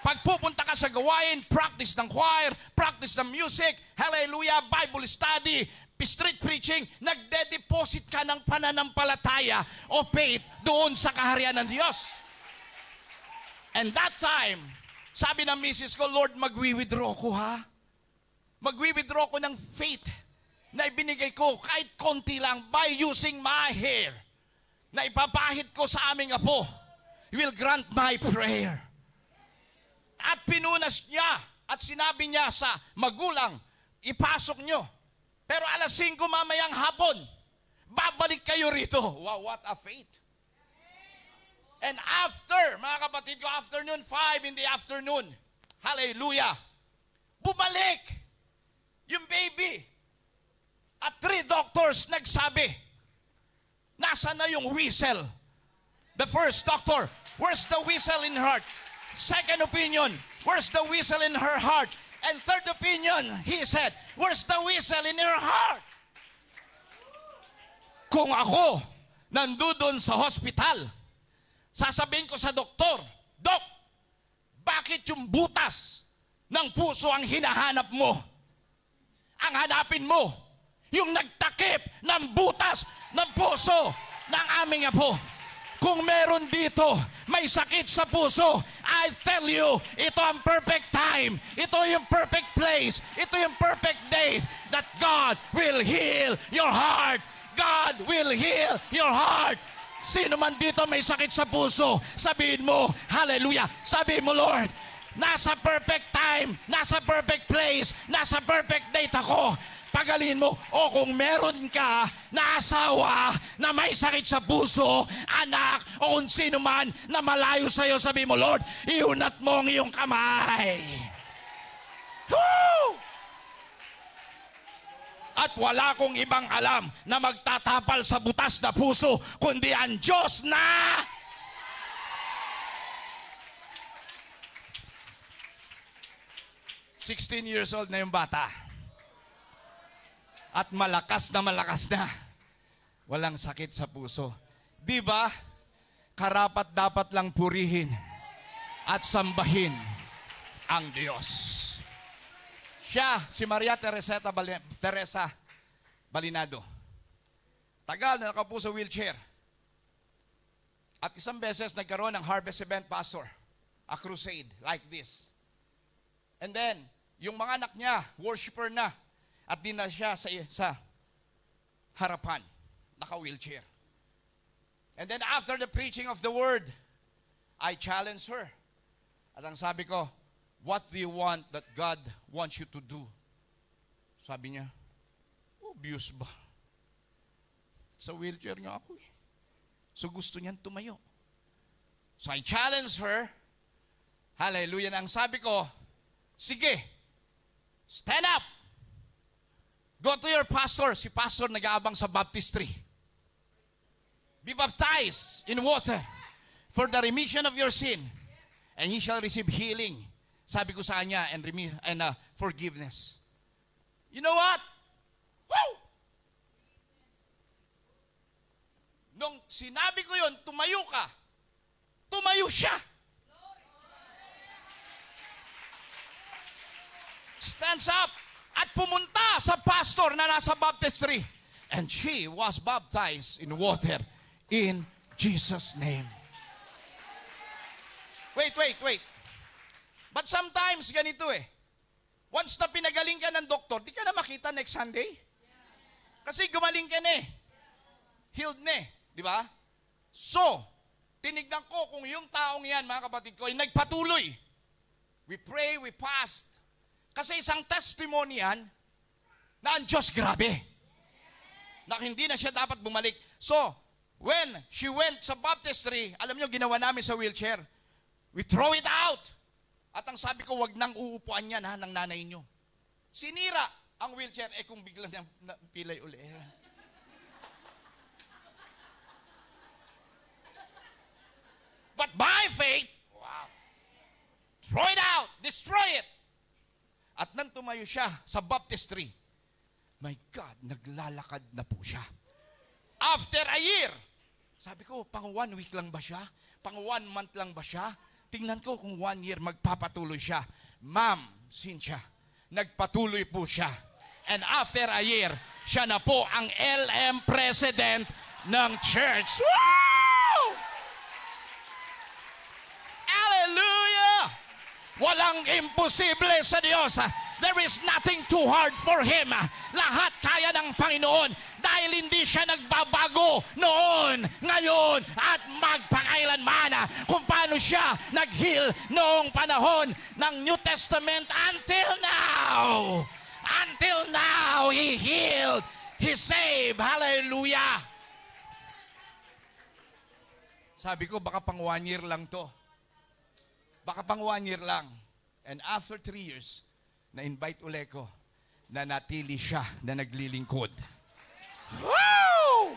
Pag pupunta ka sa gawain, practice ng choir, practice ng music, hallelujah, Bible study, street preaching, nagde-deposit ka ng pananampalataya o faith doon sa kaharian ng Diyos. And that time, sabi ng misis ko, Lord, magwi-withdraw ko ha. Magwi-withdraw ko ng faith na ibinigay ko kahit konti lang by using my hair na ipapahid ko sa aming apo. He will grant my prayer. At pinunas niya at sinabi niya sa magulang, ipasok nyo. Pero alas 5 mamayang hapon, babalik kayo rito. Wow, what a faith. And after, mga kapatid ko, afternoon, 5 in the afternoon, hallelujah, bumalik yung baby. At 3 doctors nagsabi, nasa na yung whistle? The first doctor, where's the whistle in her heart? Second opinion, where's the whistle in her heart? And third opinion, he said, where's the whistle in her heart? Kung ako nandun sa hospital, sasabihin ko sa doktor, Dok, bakit yung butas ng puso ang hinahanap mo? Ang hanapin mo, yung nagtakip ng butas ng puso ng aming apo. Kung meron dito, may sakit sa puso, I tell you, ito ang perfect time. Ito yung perfect place. Ito yung perfect date that God will heal your heart. God will heal your heart. Sino man dito may sakit sa puso, sabihin mo, hallelujah. Sabihin mo, Lord, nasa perfect time, nasa perfect place, nasa perfect date ako. Pagalin mo, o kung meron ka na asawa na may sakit sa puso, anak, o kung sino man na malayo sa'yo, sabi mo, Lord, iunat mo ang iyong kamay. Woo! At wala kong ibang alam na magtatapal sa butas na puso, kundi ang Diyos na... ...16 years old na yung bata. At malakas na. Walang sakit sa puso. Di ba? Karapat dapat lang purihin at sambahin ang Diyos. Siya, si Maria Teresa Balinado. Tagal na nakapo sa wheelchair. At isang beses nagkaroon ng harvest event, pastor. A crusade like this. And then, yung mga anak niya, worshiper na. At di na siya sa harapan, naka-wheelchair. And then after the preaching of the word, I challenged her. At ang sabi ko, what do you want that God wants you to do? Sabi niya, obvious ba? Sa wheelchair nga ako eh. So gusto niyan tumayo. So I challenged her. Hallelujah. Ang sabi ko, sige, stand up. Go to your pastor. Si pastor nag-aabang sa baptistry. Be baptized in water for the remission of your sin. And he shall receive healing. Sabi ko sa kanya, and forgiveness. You know what? Woo! Nung sinabi ko yun, tumayo ka. Tumayo siya. Stands up. At pumunta sa pastor na nasa baptistry. And she was baptized in water in Jesus' name. Wait. But sometimes ganito eh. Once na pinagaling ka ng doktor, di ka na makita next Sunday. Kasi gumaling ka na eh. Healed na eh. Di ba? So, tinignan ko kung yung taong yan, mga kapatid ko, ay nagpatuloy. We pray, we fast. Kasi isang testimony yan na ang Diyos grabe. Na hindi na siya dapat bumalik. So, when she went sa baptistry, alam niyo, ginawa namin sa wheelchair. We throw it out. At ang sabi ko, wag nang uupuan yan ha, ng nanay niyo. Sinira ang wheelchair, kung biglang pilay uli. But by faith, wow, throw it out, destroy it. At nang tumayo siya sa baptistry, my God, naglalakad na po siya. After a year, sabi ko, pang 1 week lang ba siya? Pang 1 month lang ba siya? Tingnan ko kung 1 year magpapatuloy siya. Ma'am, Cynthia, nagpatuloy po siya. And after a year, siya na po ang LM president ng church. Woo! Hallelujah! Walang imposible sa Diyos. There is nothing too hard for Him. Lahat kaya ng Panginoon dahil hindi siya nagbabago noon, ngayon, at magpakailanman. Kung paano siya nag-heal noong panahon ng New Testament until now. Until now, He healed. He saved. Hallelujah. Sabi ko, baka pang 1 year lang to. Baka pang 1 year lang. And after 3 years, na-invite uli ko na natili siya na naglilingkod. Woo!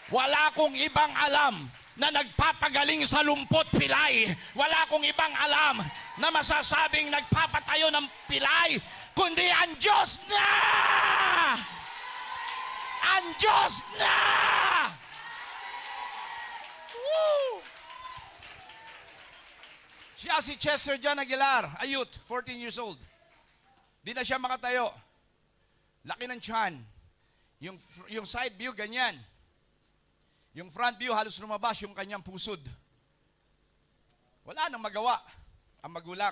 Wala akong ibang alam na nagpapagaling sa lumpot pilay. Wala akong ibang alam na masasabing nagpapatayo ng pilay, kundi ang Diyos na! Ang Diyos na! Woo! Siya si Chester John Aguilar, ayut, 14 years old. Di na siya makatayo. Laki ng tiyan. Yung side view, ganyan. Yung front view, halos lumabas yung kanyang pusod. Wala nang magawa ang magulang.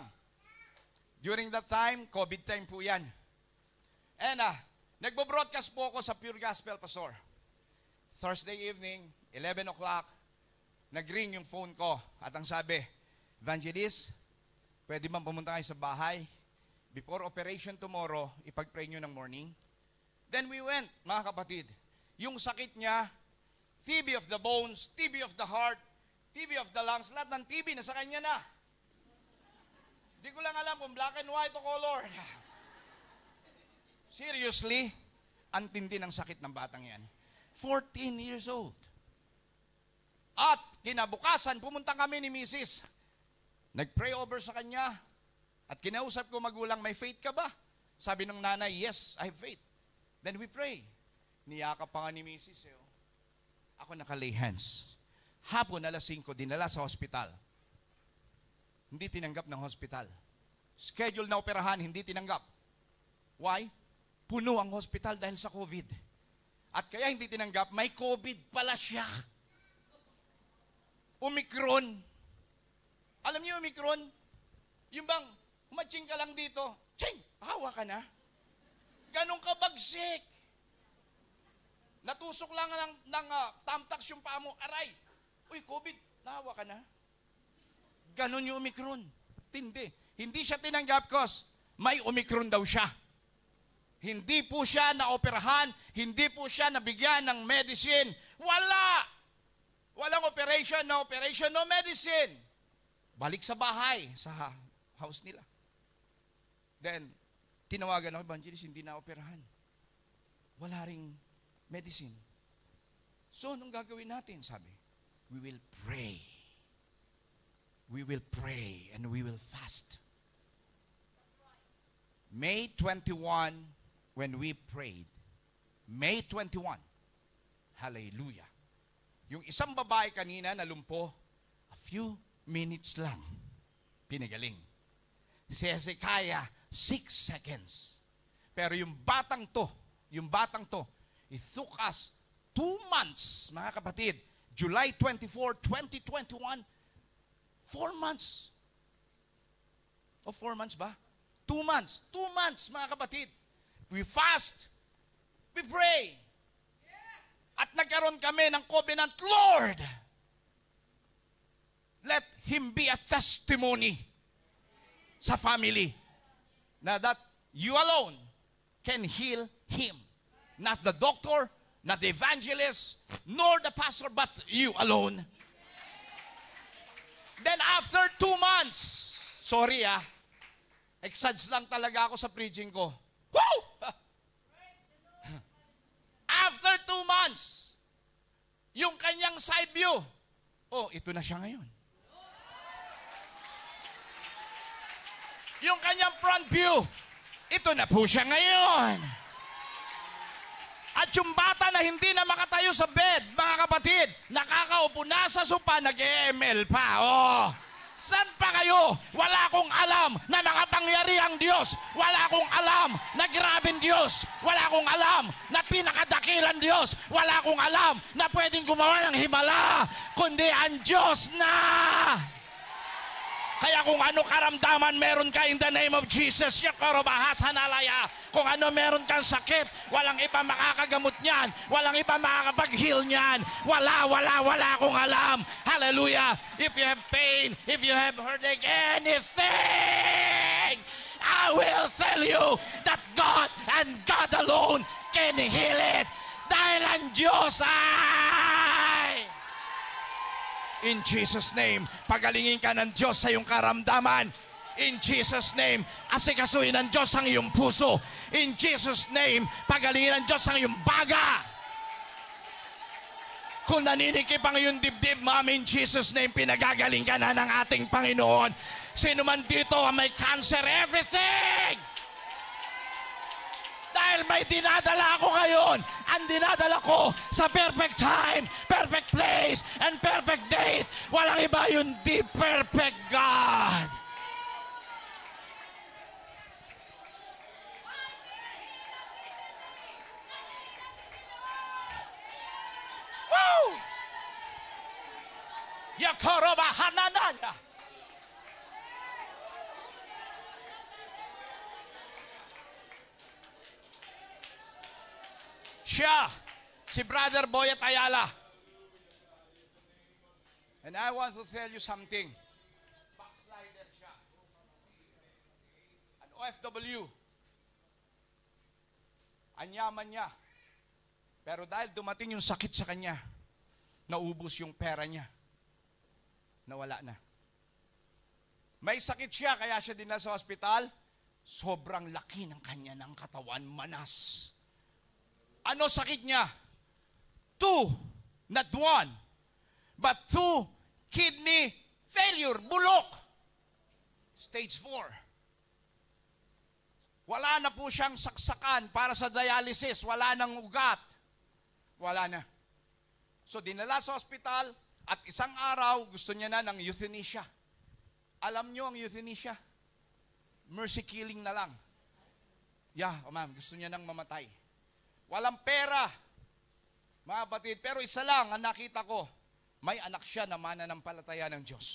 During that time, COVID time po yan. And nagbo-broadcast po ako sa Pure Gospel, Pastor. Thursday evening, 11 o'clock, nag-ring yung phone ko. At ang sabi, Evangelist, pwede bang pumunta kayo sa bahay? Before operation tomorrow, ipag-pray nyo ng morning. Then we went, mga kapatid. Yung sakit niya, TB of the bones, TB of the heart, TB of the lungs, lahat ng TB nasa kanya na. Di ko lang alam kung black and white o color. Seriously, ang tindi ng sakit ng batang yan. 14 years old. At kinabukasan, pumunta kami ni Mrs. Nag-pray over sa kanya. At kinausap ko magulang, may faith ka ba? Sabi ng nanay, yes, I have faith. Then we pray. Niyakap pa nga ni Mrs. Ako nakalay hands. Hapon, alas 5, dinala sa hospital. Hindi tinanggap ng hospital. Schedule na operahan, hindi tinanggap. Why? Puno ang hospital dahil sa COVID. At kaya hindi tinanggap, may COVID pala siya. Omicron. Alam niyo Omicron? Yung bang, humatching ka lang dito, ching, hawa ka na. Ganong kabagsik. Natusok lang ng tamtax yung paa mo, aray. Uy, COVID, nahawa ka na. Ganon yung Omicron. Tindi. Hindi siya tinanggap, cause may Omicron daw siya. Hindi po siya naoperahan, hindi po siya nabigyan ng medicine. Wala! Walang operation, no medicine. Balik sa bahay, sa house nila. Then, tinawagan ako, Evangelist, hindi na operahan. Wala ring medicine. So, anong gagawin natin? Sabi, we will pray. We will pray and we will fast. May 21, when we prayed, May 21, hallelujah. Yung isang babae kanina na lumpo, a few minutes lang, pinagaling. Si Hezekiah, 6 seconds. Pero yung batang to, it took us 2 months, mga kapatid. July 24, 2021, 4 months. O 4 months ba? 2 months. 2 months, mga kapatid. We fast. We pray. At nagkaroon kami ng covenant, Lord, let him be a testimony sa family na that you alone can heal him. Not the doctor, not the evangelist, nor the pastor, but you alone. Then after 2 months, sorry exads lang talaga ako sa preaching ko. Woo! After 2 months, yung kanyang side view, ito na siya ngayon. Yung kanyang front view, ito na po siya ngayon. At yung bata na hindi na makatayo sa bed, mga kapatid, nakakaupo na sa sopa, nag-ML pa. San pa kayo? Wala akong alam na makapangyarihang Diyos. Wala akong alam na grabing Diyos. Wala akong alam na pinakadakilan Diyos. Wala akong alam na pwedeng gumawa ng himala, kundi ang Diyos na. Kaya kung ano karamdaman meron ka in the name of Jesus, yakorobahasanalaya. Kung ano meron kang sakit, walang iba makakagamot niyan. Walang iba makakapag-heal niyan. Wala akong alam. Hallelujah. If you have pain, if you have heartache, anything, I will tell you that God and God alone can heal it. Dahil ang Diyos ay... In Jesus' name, pagalingin ka ng Diyos sa iyong karamdaman. In Jesus' name, asikasuhin ng Diyos ang iyong puso. In Jesus' name, pagalingin ng Diyos ang iyong baga. Kung naninikip ang iyong dibdib, ma'am, in Jesus' name, pinagagaling ka na ng ating Panginoon. Sino man dito ang may cancer, everything! Dahil may dinadala ako ngayon. Ang dinadala ko sa perfect time, perfect place, and perfect date. Walang iba yun, the perfect God. Woo! Yakoroba hananaya. Siya, si Brother Boyet Ayala. And I want to tell you something. Backslider siya. An OFW. Anyaman niya. Pero dahil dumating yung sakit sa kanya, naubos yung pera niya. Nawala na. May sakit siya, kaya siya din sa ospital. Sobrang laki ng kanya ng katawan, manas. Ano sakit niya? 2, not 1, but 2 kidney failure, bulok. Stage 4. Wala na po siyang saksakan para sa dialysis, wala nang ugat. Wala na. So dinala sa ospital at isang araw gusto niya na ng euthanasia. Alam niyo ang euthanasia? Mercy killing na lang. Yeah, ma'am, gusto niya nang mamatay. Walang pera, mga batid. Pero isa lang ang nakita ko, may anak siya na mananampalataya ng Diyos.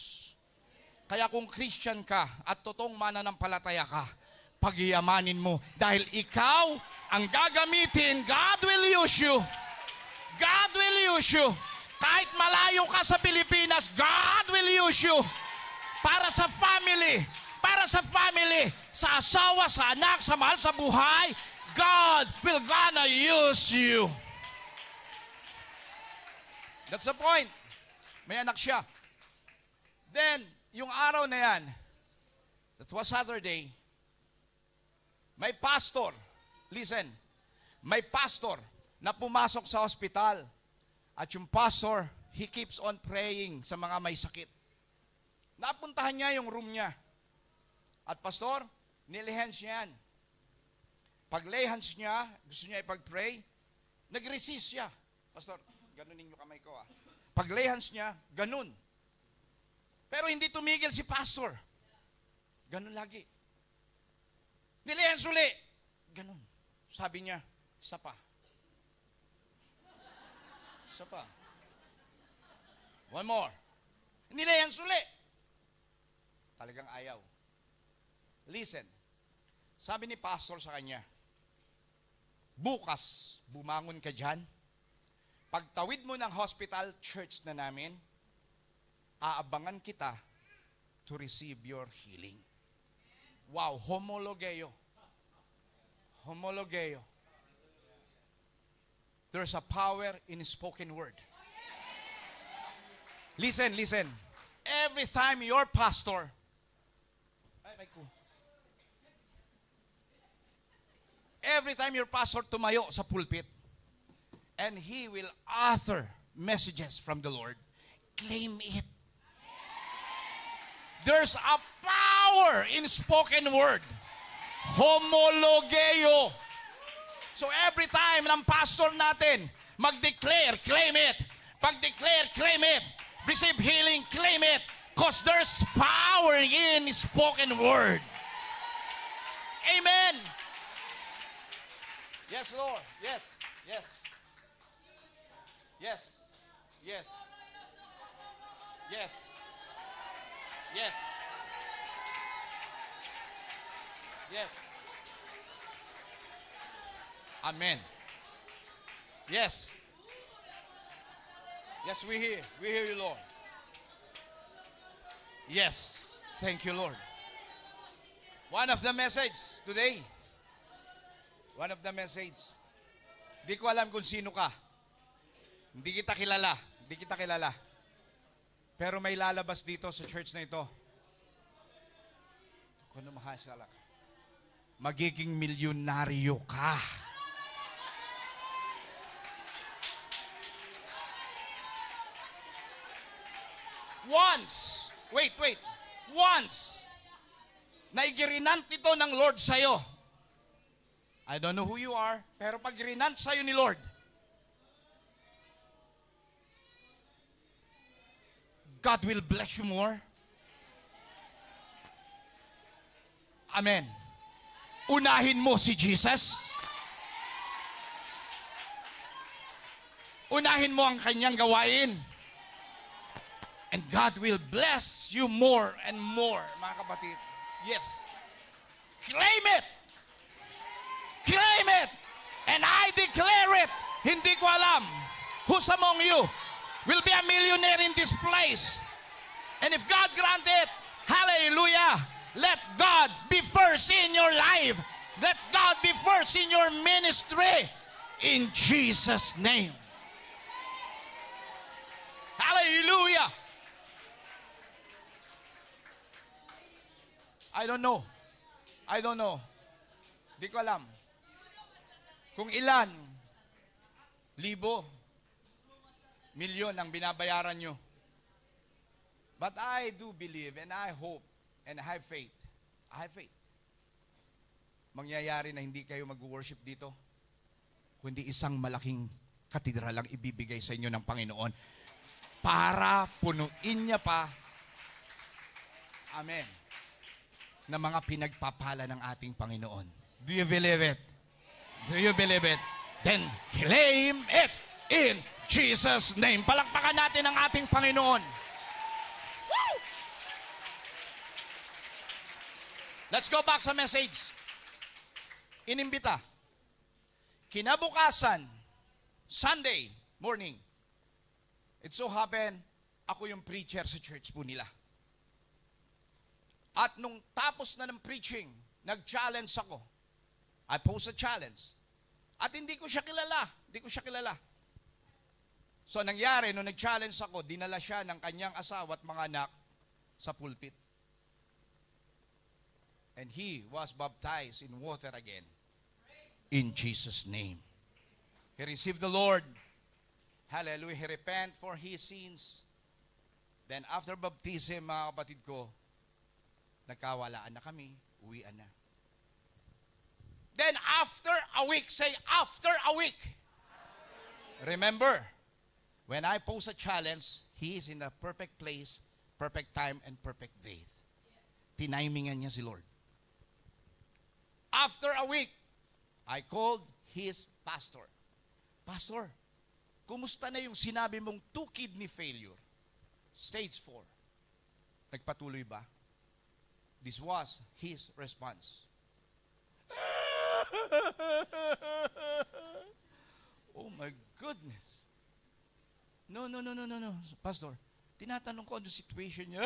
Kaya kung Christian ka at totoong mananampalataya ka, pagyamanin mo. Dahil ikaw ang gagamitin, God will use you. God will use you. Kahit malayo ka sa Pilipinas, God will use you. Para sa family, sa asawa, sa anak, sa mahal sa buhay, God will gonna use you. That's the point. May anak siya. Then, yung araw na yan, that was Saturday, may pastor, listen, may pastor na pumasok sa hospital. At yung pastor, he keeps on praying sa mga may sakit. Napuntahan niya yung room niya. At pastor, nilihens niya yan. Pag lay hands niya, gusto niya ipag-pray, nag-resist siya. Pastor, ganunin yung kamay ko ah. Pag lay hands niya, ganun. Pero hindi tumigil si pastor. Ganun lagi. Nilay hands uli. Ganun. Sabi niya, isa pa. Isa pa. One more. Nilay hands uli. Talagang ayaw. Listen. Sabi ni pastor sa kanya, bukas, bumangon ka dyan. Pagtawid mo ng hospital church na namin, aabangan kita to receive your healing. Wow, homologeo. Homologeo. There's a power in spoken word. Listen, listen. Every time your pastor, every time your pastor tumayo sa pulpit, and he will author messages from the Lord, claim it. There's a power in spoken word. Homologeo. So every time ng pastor natin, mag-declare, claim it. Pag-declare, claim it. Receive healing, claim it. Because there's power in spoken word. Amen. Yes, Lord. Yes. Yes. Yes. Yes. Yes. Yes. Yes. Amen. Yes. Yes, we hear. We hear you, Lord. Yes. Thank you, Lord. One of the message today. One of the message. Di ko alam kung sino ka. Hindi kita kilala. Hindi kita kilala. Pero may lalabas dito sa church na ito. Kung mahasala ka. Magiging milyonaryo ka. Once, wait, once, naigirinant ito ng Lord sa'yo. I don't know who you are, pero pag rinant sa'yo ni Lord, God will bless you more. Amen. Unahin mo si Jesus. Unahin mo ang kanyang gawain. And God will bless you more and more, mga kapatid. Yes. Claim it. Claim it. And I declare it. Hindi ko alam who's among you will be a millionaire in this place. And if God grant it, hallelujah, let God be first in your life. Let God be first in your ministry. In Jesus' name. Hallelujah. I don't know. Di ko alam. Kung ilan, libo, milyon ang binabayaran nyo. But I do believe and I hope and I have faith. I have faith. Mangyayari na hindi kayo mag-worship dito, kundi isang malaking katedral ang ibibigay sa inyo ng Panginoon para punuin niya pa. Amen. Na mga pinagpapala ng ating Panginoon. Do you believe it? Do you believe it? Then claim it in Jesus' name. Palakpakan natin ang ating Panginoon. Woo! Let's go back sa message. Inimbita. Kinabukasan, Sunday morning, it so happened, ako yung preacher sa church po nila. At nung tapos na ng preaching, nag-challenge ako. I posed a challenge. At hindi ko siya kilala. So nangyari, nung nag-challenge ako, dinala siya ng kanyang asawa at mga anak sa pulpit. And he was baptized in water again. In Jesus' name. He received the Lord. Hallelujah. He repent for his sins. Then after baptism, mga kapatid ko, nagkawalaan na kami, uwian na. Then after a week, say after a week. Remember, when I pose a challenge, he is in the perfect place, perfect time, and perfect faith. Tinimingan niya si Lord. After a week, I called his pastor. Pastor, kumusta na yung sinabi mong 2 kidney failure? Stage 4. Nagpatuloy ba? This was his response. Oh my goodness. No. Pastor, tinatanong ko ano situation niya.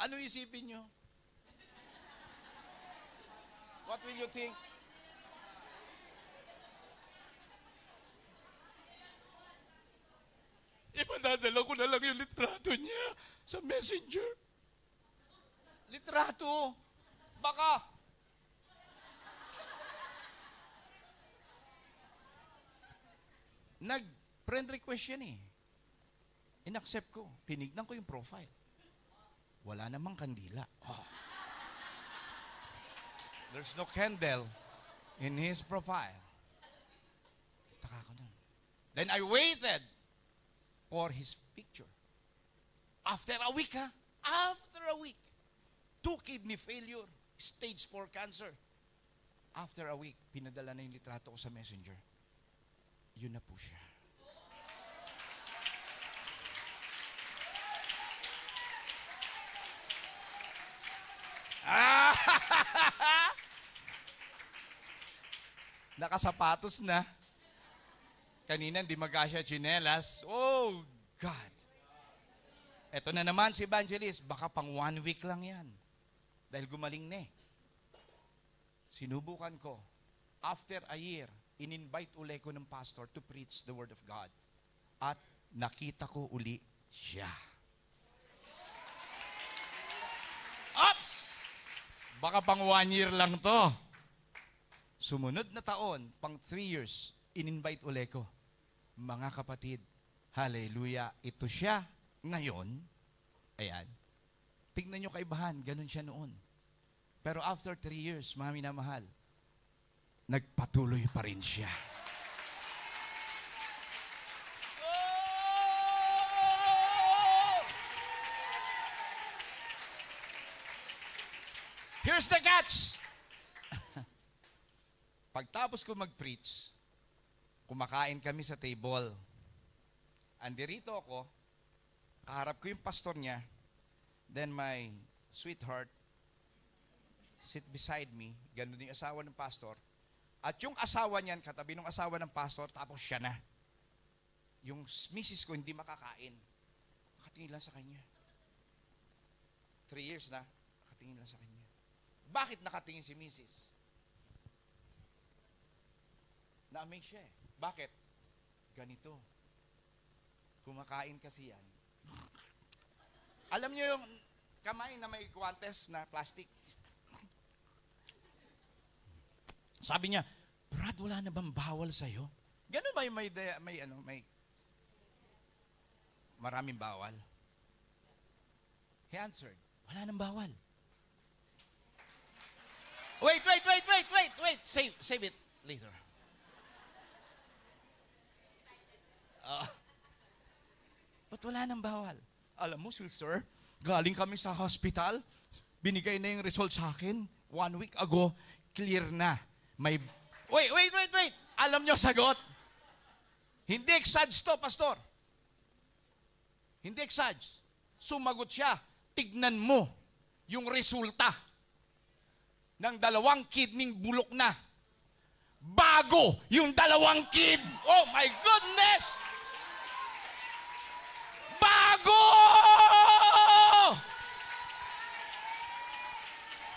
Ano isipin niyo? What will you think? Ipadadala ko na lang yung litrato niya sa messenger. Litrato. Baka. Nag-friend request yan eh. In-accept ko. Tinignan ko yung profile. Wala namang kandila. Oh. There's no candle in his profile. Taka ko nun. Then I waited for his picture. After a week, ha? After a week. 2 kidney failure, stage 4 cancer. After a week, pinadala na yung litrato ko sa messenger. Yun na po siya. Nakasapatos na. Kanina hindi magkasya tsinelas. Oh, God. Eto na naman si Evangelist. Baka pang 1 week lang yan. Dahil gumaling na eh. Sinubukan ko. After a year, in-invite uli ko ng pastor to preach the Word of God. At nakita ko uli siya. Ops! Baka pang 1 year lang to. Sumunod na taon, pang 3 years, in-invite uli ko. Mga kapatid, hallelujah, ito siya ngayon. Ayan. Tignan nyo kaibahan, ganun siya noon. Pero after 3 years, mga minamahal, nagpatuloy pa rin siya. Here's the catch. Pagtapos ko mag-preach, kumakain kami sa table. Andirito ako, kaharap ko yung pastor niya, then my sweetheart sit beside me, ganun yung asawa ng pastor, at yung asawa niyan, katabi ng asawa ng pastor, tapos siya na. Yung misis ko hindi makakain. Nakatingin lang sa kanya. 3 years na, nakatingin lang sa kanya. Bakit nakatingin si misis? Na-amaze siya eh. Bakit? Ganito. Kumakain kasi yan. Alam niyo yung kamay na may guantes na plastic? Sabi niya, Brad, wala na bang bawal sa'yo? Ganun ba yung may maraming bawal? He answered, wala nang bawal. Wait. Save it later. Ba't wala nang bawal? Alam mo, sister, galing kami sa hospital, binigay na yung result sa akin, 1 week ago, clear na. May... Wait. Alam nyo, sagot. Hindi exage to, pastor. Hindi exage. Sumagot siya, tignan mo yung resulta ng 2 kidney bulok na. Bago yung 2 kid. Oh my goodness! Bago!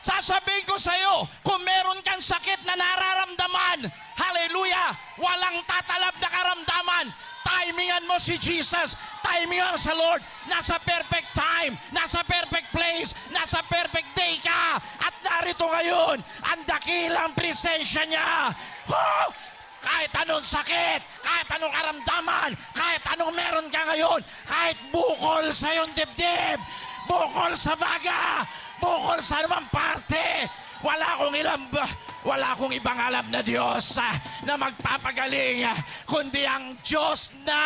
Sasabihin ko sa iyo, kung meron kang sakit na nararamdaman, hallelujah, walang tatalab na karamdaman, timingan mo si Jesus, timingan mo sa Lord, nasa perfect time, nasa perfect place, nasa perfect day ka, at narito ngayon, ang dakilang presensya niya. Woo! Kahit anong sakit, kahit anong karamdaman, kahit anong meron ka ngayon, kahit bukol sa iyong dibdib, bukol sa baga, bukol sa anumang parte, wala akong ibang alam na Diyos na magpapagaling, kundi ang Diyos na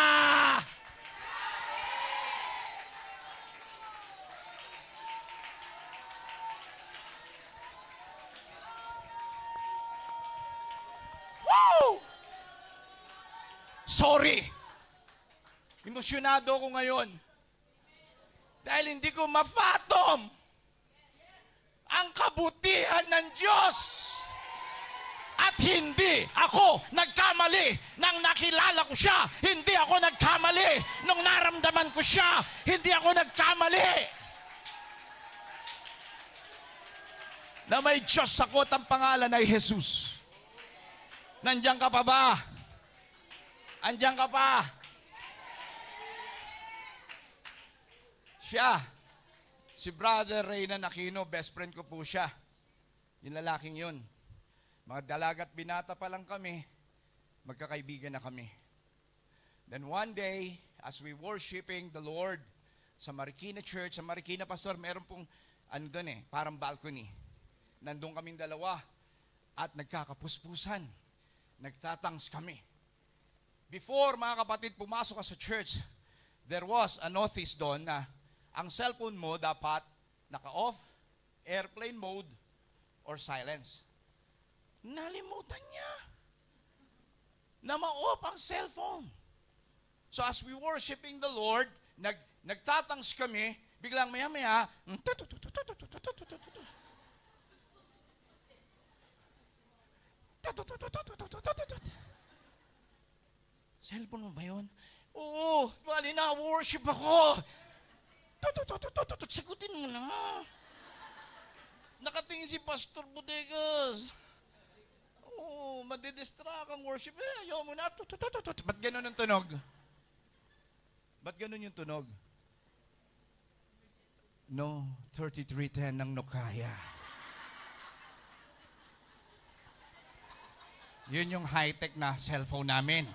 sorry. Emosyonado ako ngayon. Dahil hindi ko ma-fathom ang kabutihan ng Diyos. At hindi ako nagkamali nang nakilala ko siya. Hindi ako nagkamali nung naramdaman ko siya. Hindi ako nagkamali na may Diyos sakot ang pangalan ay Jesus. Nandiyan ka pa ba? Andiyan ka pa? Siya, si Brother Reynan Aquino, best friend ko po siya. Yung lalaking yun. Mga dalagat binata pa lang kami, magkakaibigan na kami. Then one day, as we worshiping the Lord sa Marikina Church, sa Marikina Pastor, meron pong, parang balcony. Nandun kaming dalawa at nagkakapuspusan. Nagtatangs kami. Before, mga kapatid, pumasok ka sa church, there was a notice doon na ang cellphone mo dapat naka-off, airplane mode, or silence. Nalimutan niya na ma-off ang cellphone. So as we worshiping the Lord, nagtatangs kami, biglang maya-maya, Cellphone mo ba yun? Oo, bali na, worship ako. Sagutin mo na. Nakatingin si Pastor Bodegas. Oo, madidistract ang worship. Ayaw mo na. Ba't ganun ang tunog? Ba't ganun yung tunog? No, 3310 ng Nokia. Yun yung high-tech na cellphone namin.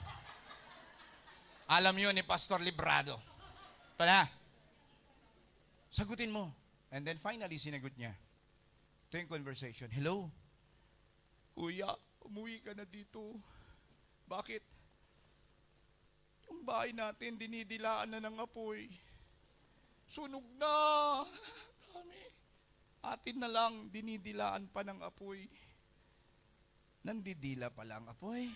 Alam yun ni Pastor Librado. Ito na. Sagutin mo. And then finally, sinagot niya. Ito yung conversation. Hello? Kuya, umuwi ka na dito. Bakit? Yung bahay natin, dinidilaan na ng apoy. Sunog na. Dami. Atin na lang, dinidilaan pa ng apoy. Nandidila pala ang apoy.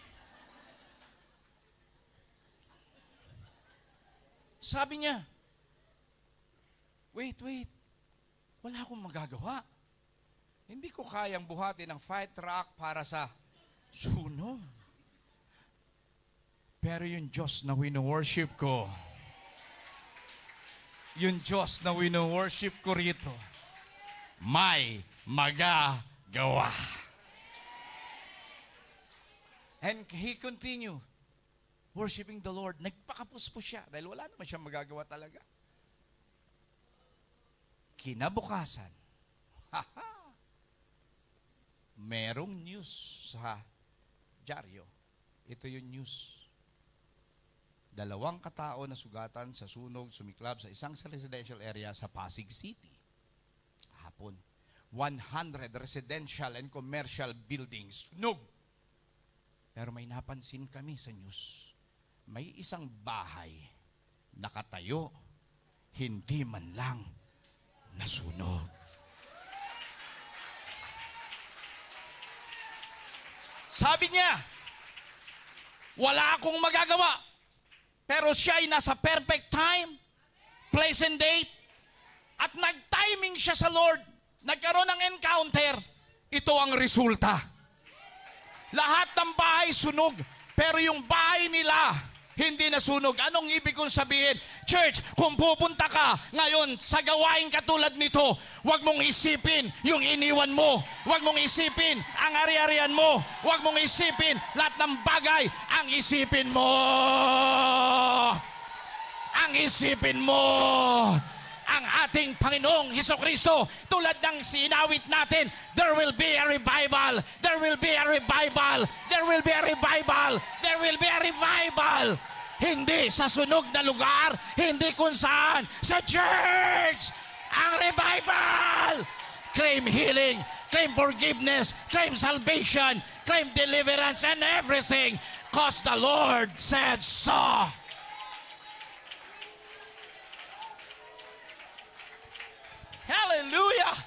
Sabi niya, wait. Wala akong magagawa. Hindi ko kayang buhatin ang fire truck para sa sunog. Pero yung Diyos na wino-worship ko, yung Diyos na wino-worship ko rito, may magagawa. And he continued worshiping the Lord. Nagpakapos po siya dahil wala naman siyang magagawa talaga. Kinabukasan, merong news sa dyaryo. Ito yung news. 2 katao na sugatan sa sunog, sumiklab sa isang residential area sa Pasig City. Hapon. 100 residential and commercial buildings sunog. Pero may napansin kami sa news. May isang bahay nakatayo, hindi man lang nasunog. Sabi niya, wala akong magagawa. Pero siya ay nasa perfect time, place and date, at nag-timing siya sa Lord. Nagkaroon ng encounter. Ito ang resulta. Lahat ng bahay sunog, pero yung bahay nila, hindi nasunog. Anong ibig kong sabihin? Church, kung pupunta ka ngayon sa gawain katulad nito, huwag mong isipin yung iniwan mo. Huwag mong isipin ang ari-arian mo. Huwag mong isipin lahat ng bagay. Ang isipin mo. Ang isipin mo. Ang ating Panginoong Hesukristo, tulad ng sinawit natin, there will be a revival. There will be a revival. There will be a revival. There will be a revival. Hindi sa sunog na lugar, hindi kung saan, sa church, ang revival. Claim healing, claim forgiveness, claim salvation, claim deliverance and everything, because the Lord said so. Hallelujah!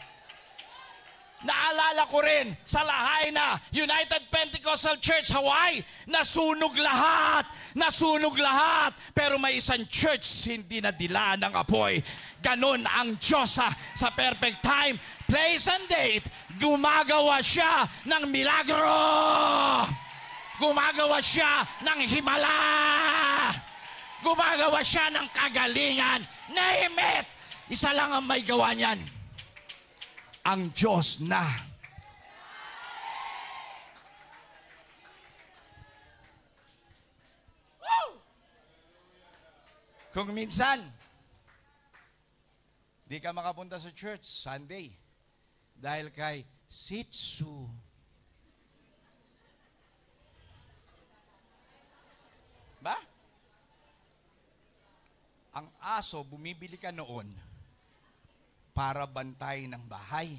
Naalala ko rin sa Lahaina United Pentecostal Church, Hawaii, nasunog lahat. Nasunog lahat. Pero may isang church hindi nadila ng apoy. Ganon ang Diyos sa perfect time, place and date. Gumagawa siya ng milagro. Gumagawa siya ng himala. Gumagawa siya ng kagalingan. Name it! Isa lang ang may gawa niyan. Ang Diyos na. Woo! Kung minsan, di ka makapunta sa church Sunday dahil kay Shih Tzu. Ba? Ang aso, bumibili ka noon para bantay ng bahay.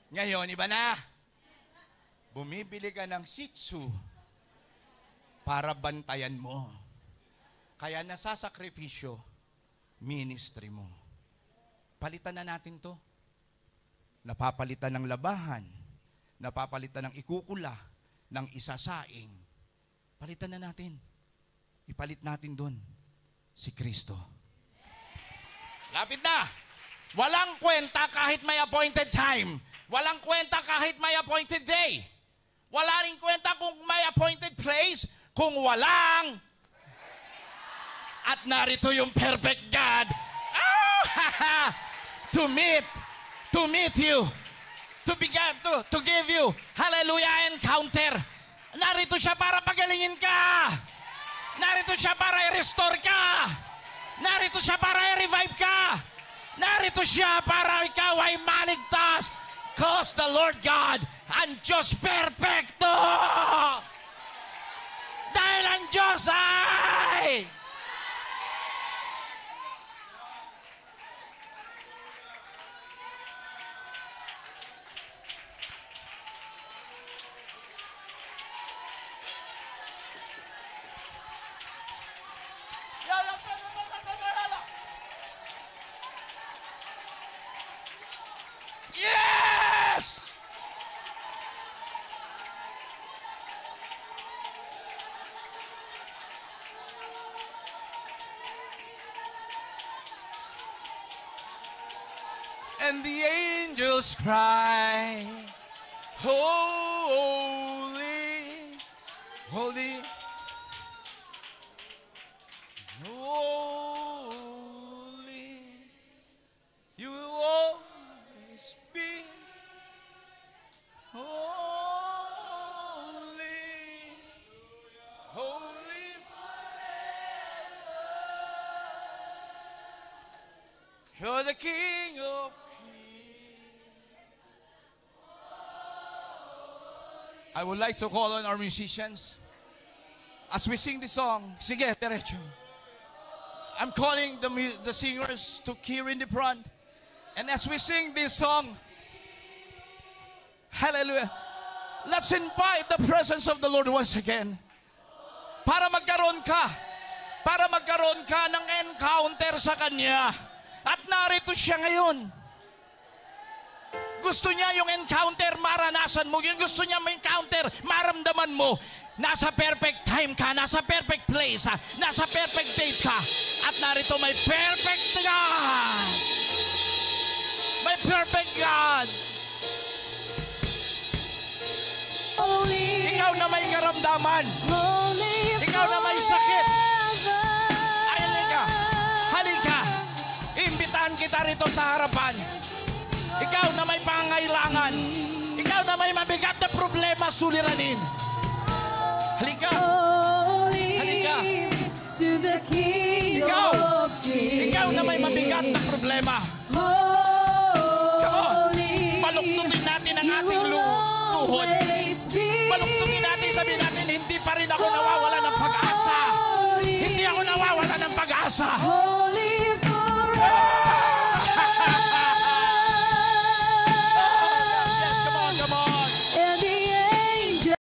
Ngayon, iba na. Bumibili ka ng Shih Tzu para bantayan mo. Kaya nasasakripisyo, ministry mo. Palitan na natin to. Napapalitan ng labahan, napapalitan ng ikukula, ng isasaing. Palitan na natin. Ipalit natin doon si Kristo. Lapit na. Walang kwenta kahit may appointed time. Walang kwenta kahit may appointed day. Wala rin kwenta kung may appointed place, kung walang. At narito yung perfect God. Oh, to meet you, to give you, hallelujah, encounter. Narito siya para pagalingin ka. Narito siya para i-restore ka. Narito siya para i-revive ka. Narito siya para ikaw ay maligtas. Cause the Lord God ang Diyos perfecto. Dahil ang Diyos ay yes! And the angels cry, holy, holy, holy, you will always be holy, holy forever. You're the King of I would like to call on our musicians as we sing this song. Sige, derecho. I'm calling the singers to here in the front. And as we sing this song, hallelujah, let's invite the presence of the Lord once again. Para magkaroon ka ng encounter sa Kanya. At narito siya ngayon. Gusto niya yung encounter, maranasan mo. Yung gusto niya may encounter, maramdaman mo. Nasa perfect time ka, nasa perfect place, nasa perfect date ka. At narito may perfect God. May perfect God. Ikaw na may karamdaman. Ikaw na may sakit. Ay, halika. Imbitahan kita rito sa harapan. Ikaw na may pangailangan. Ikaw na may mabigat na problema suliranin. Halika. Halika. Ikaw.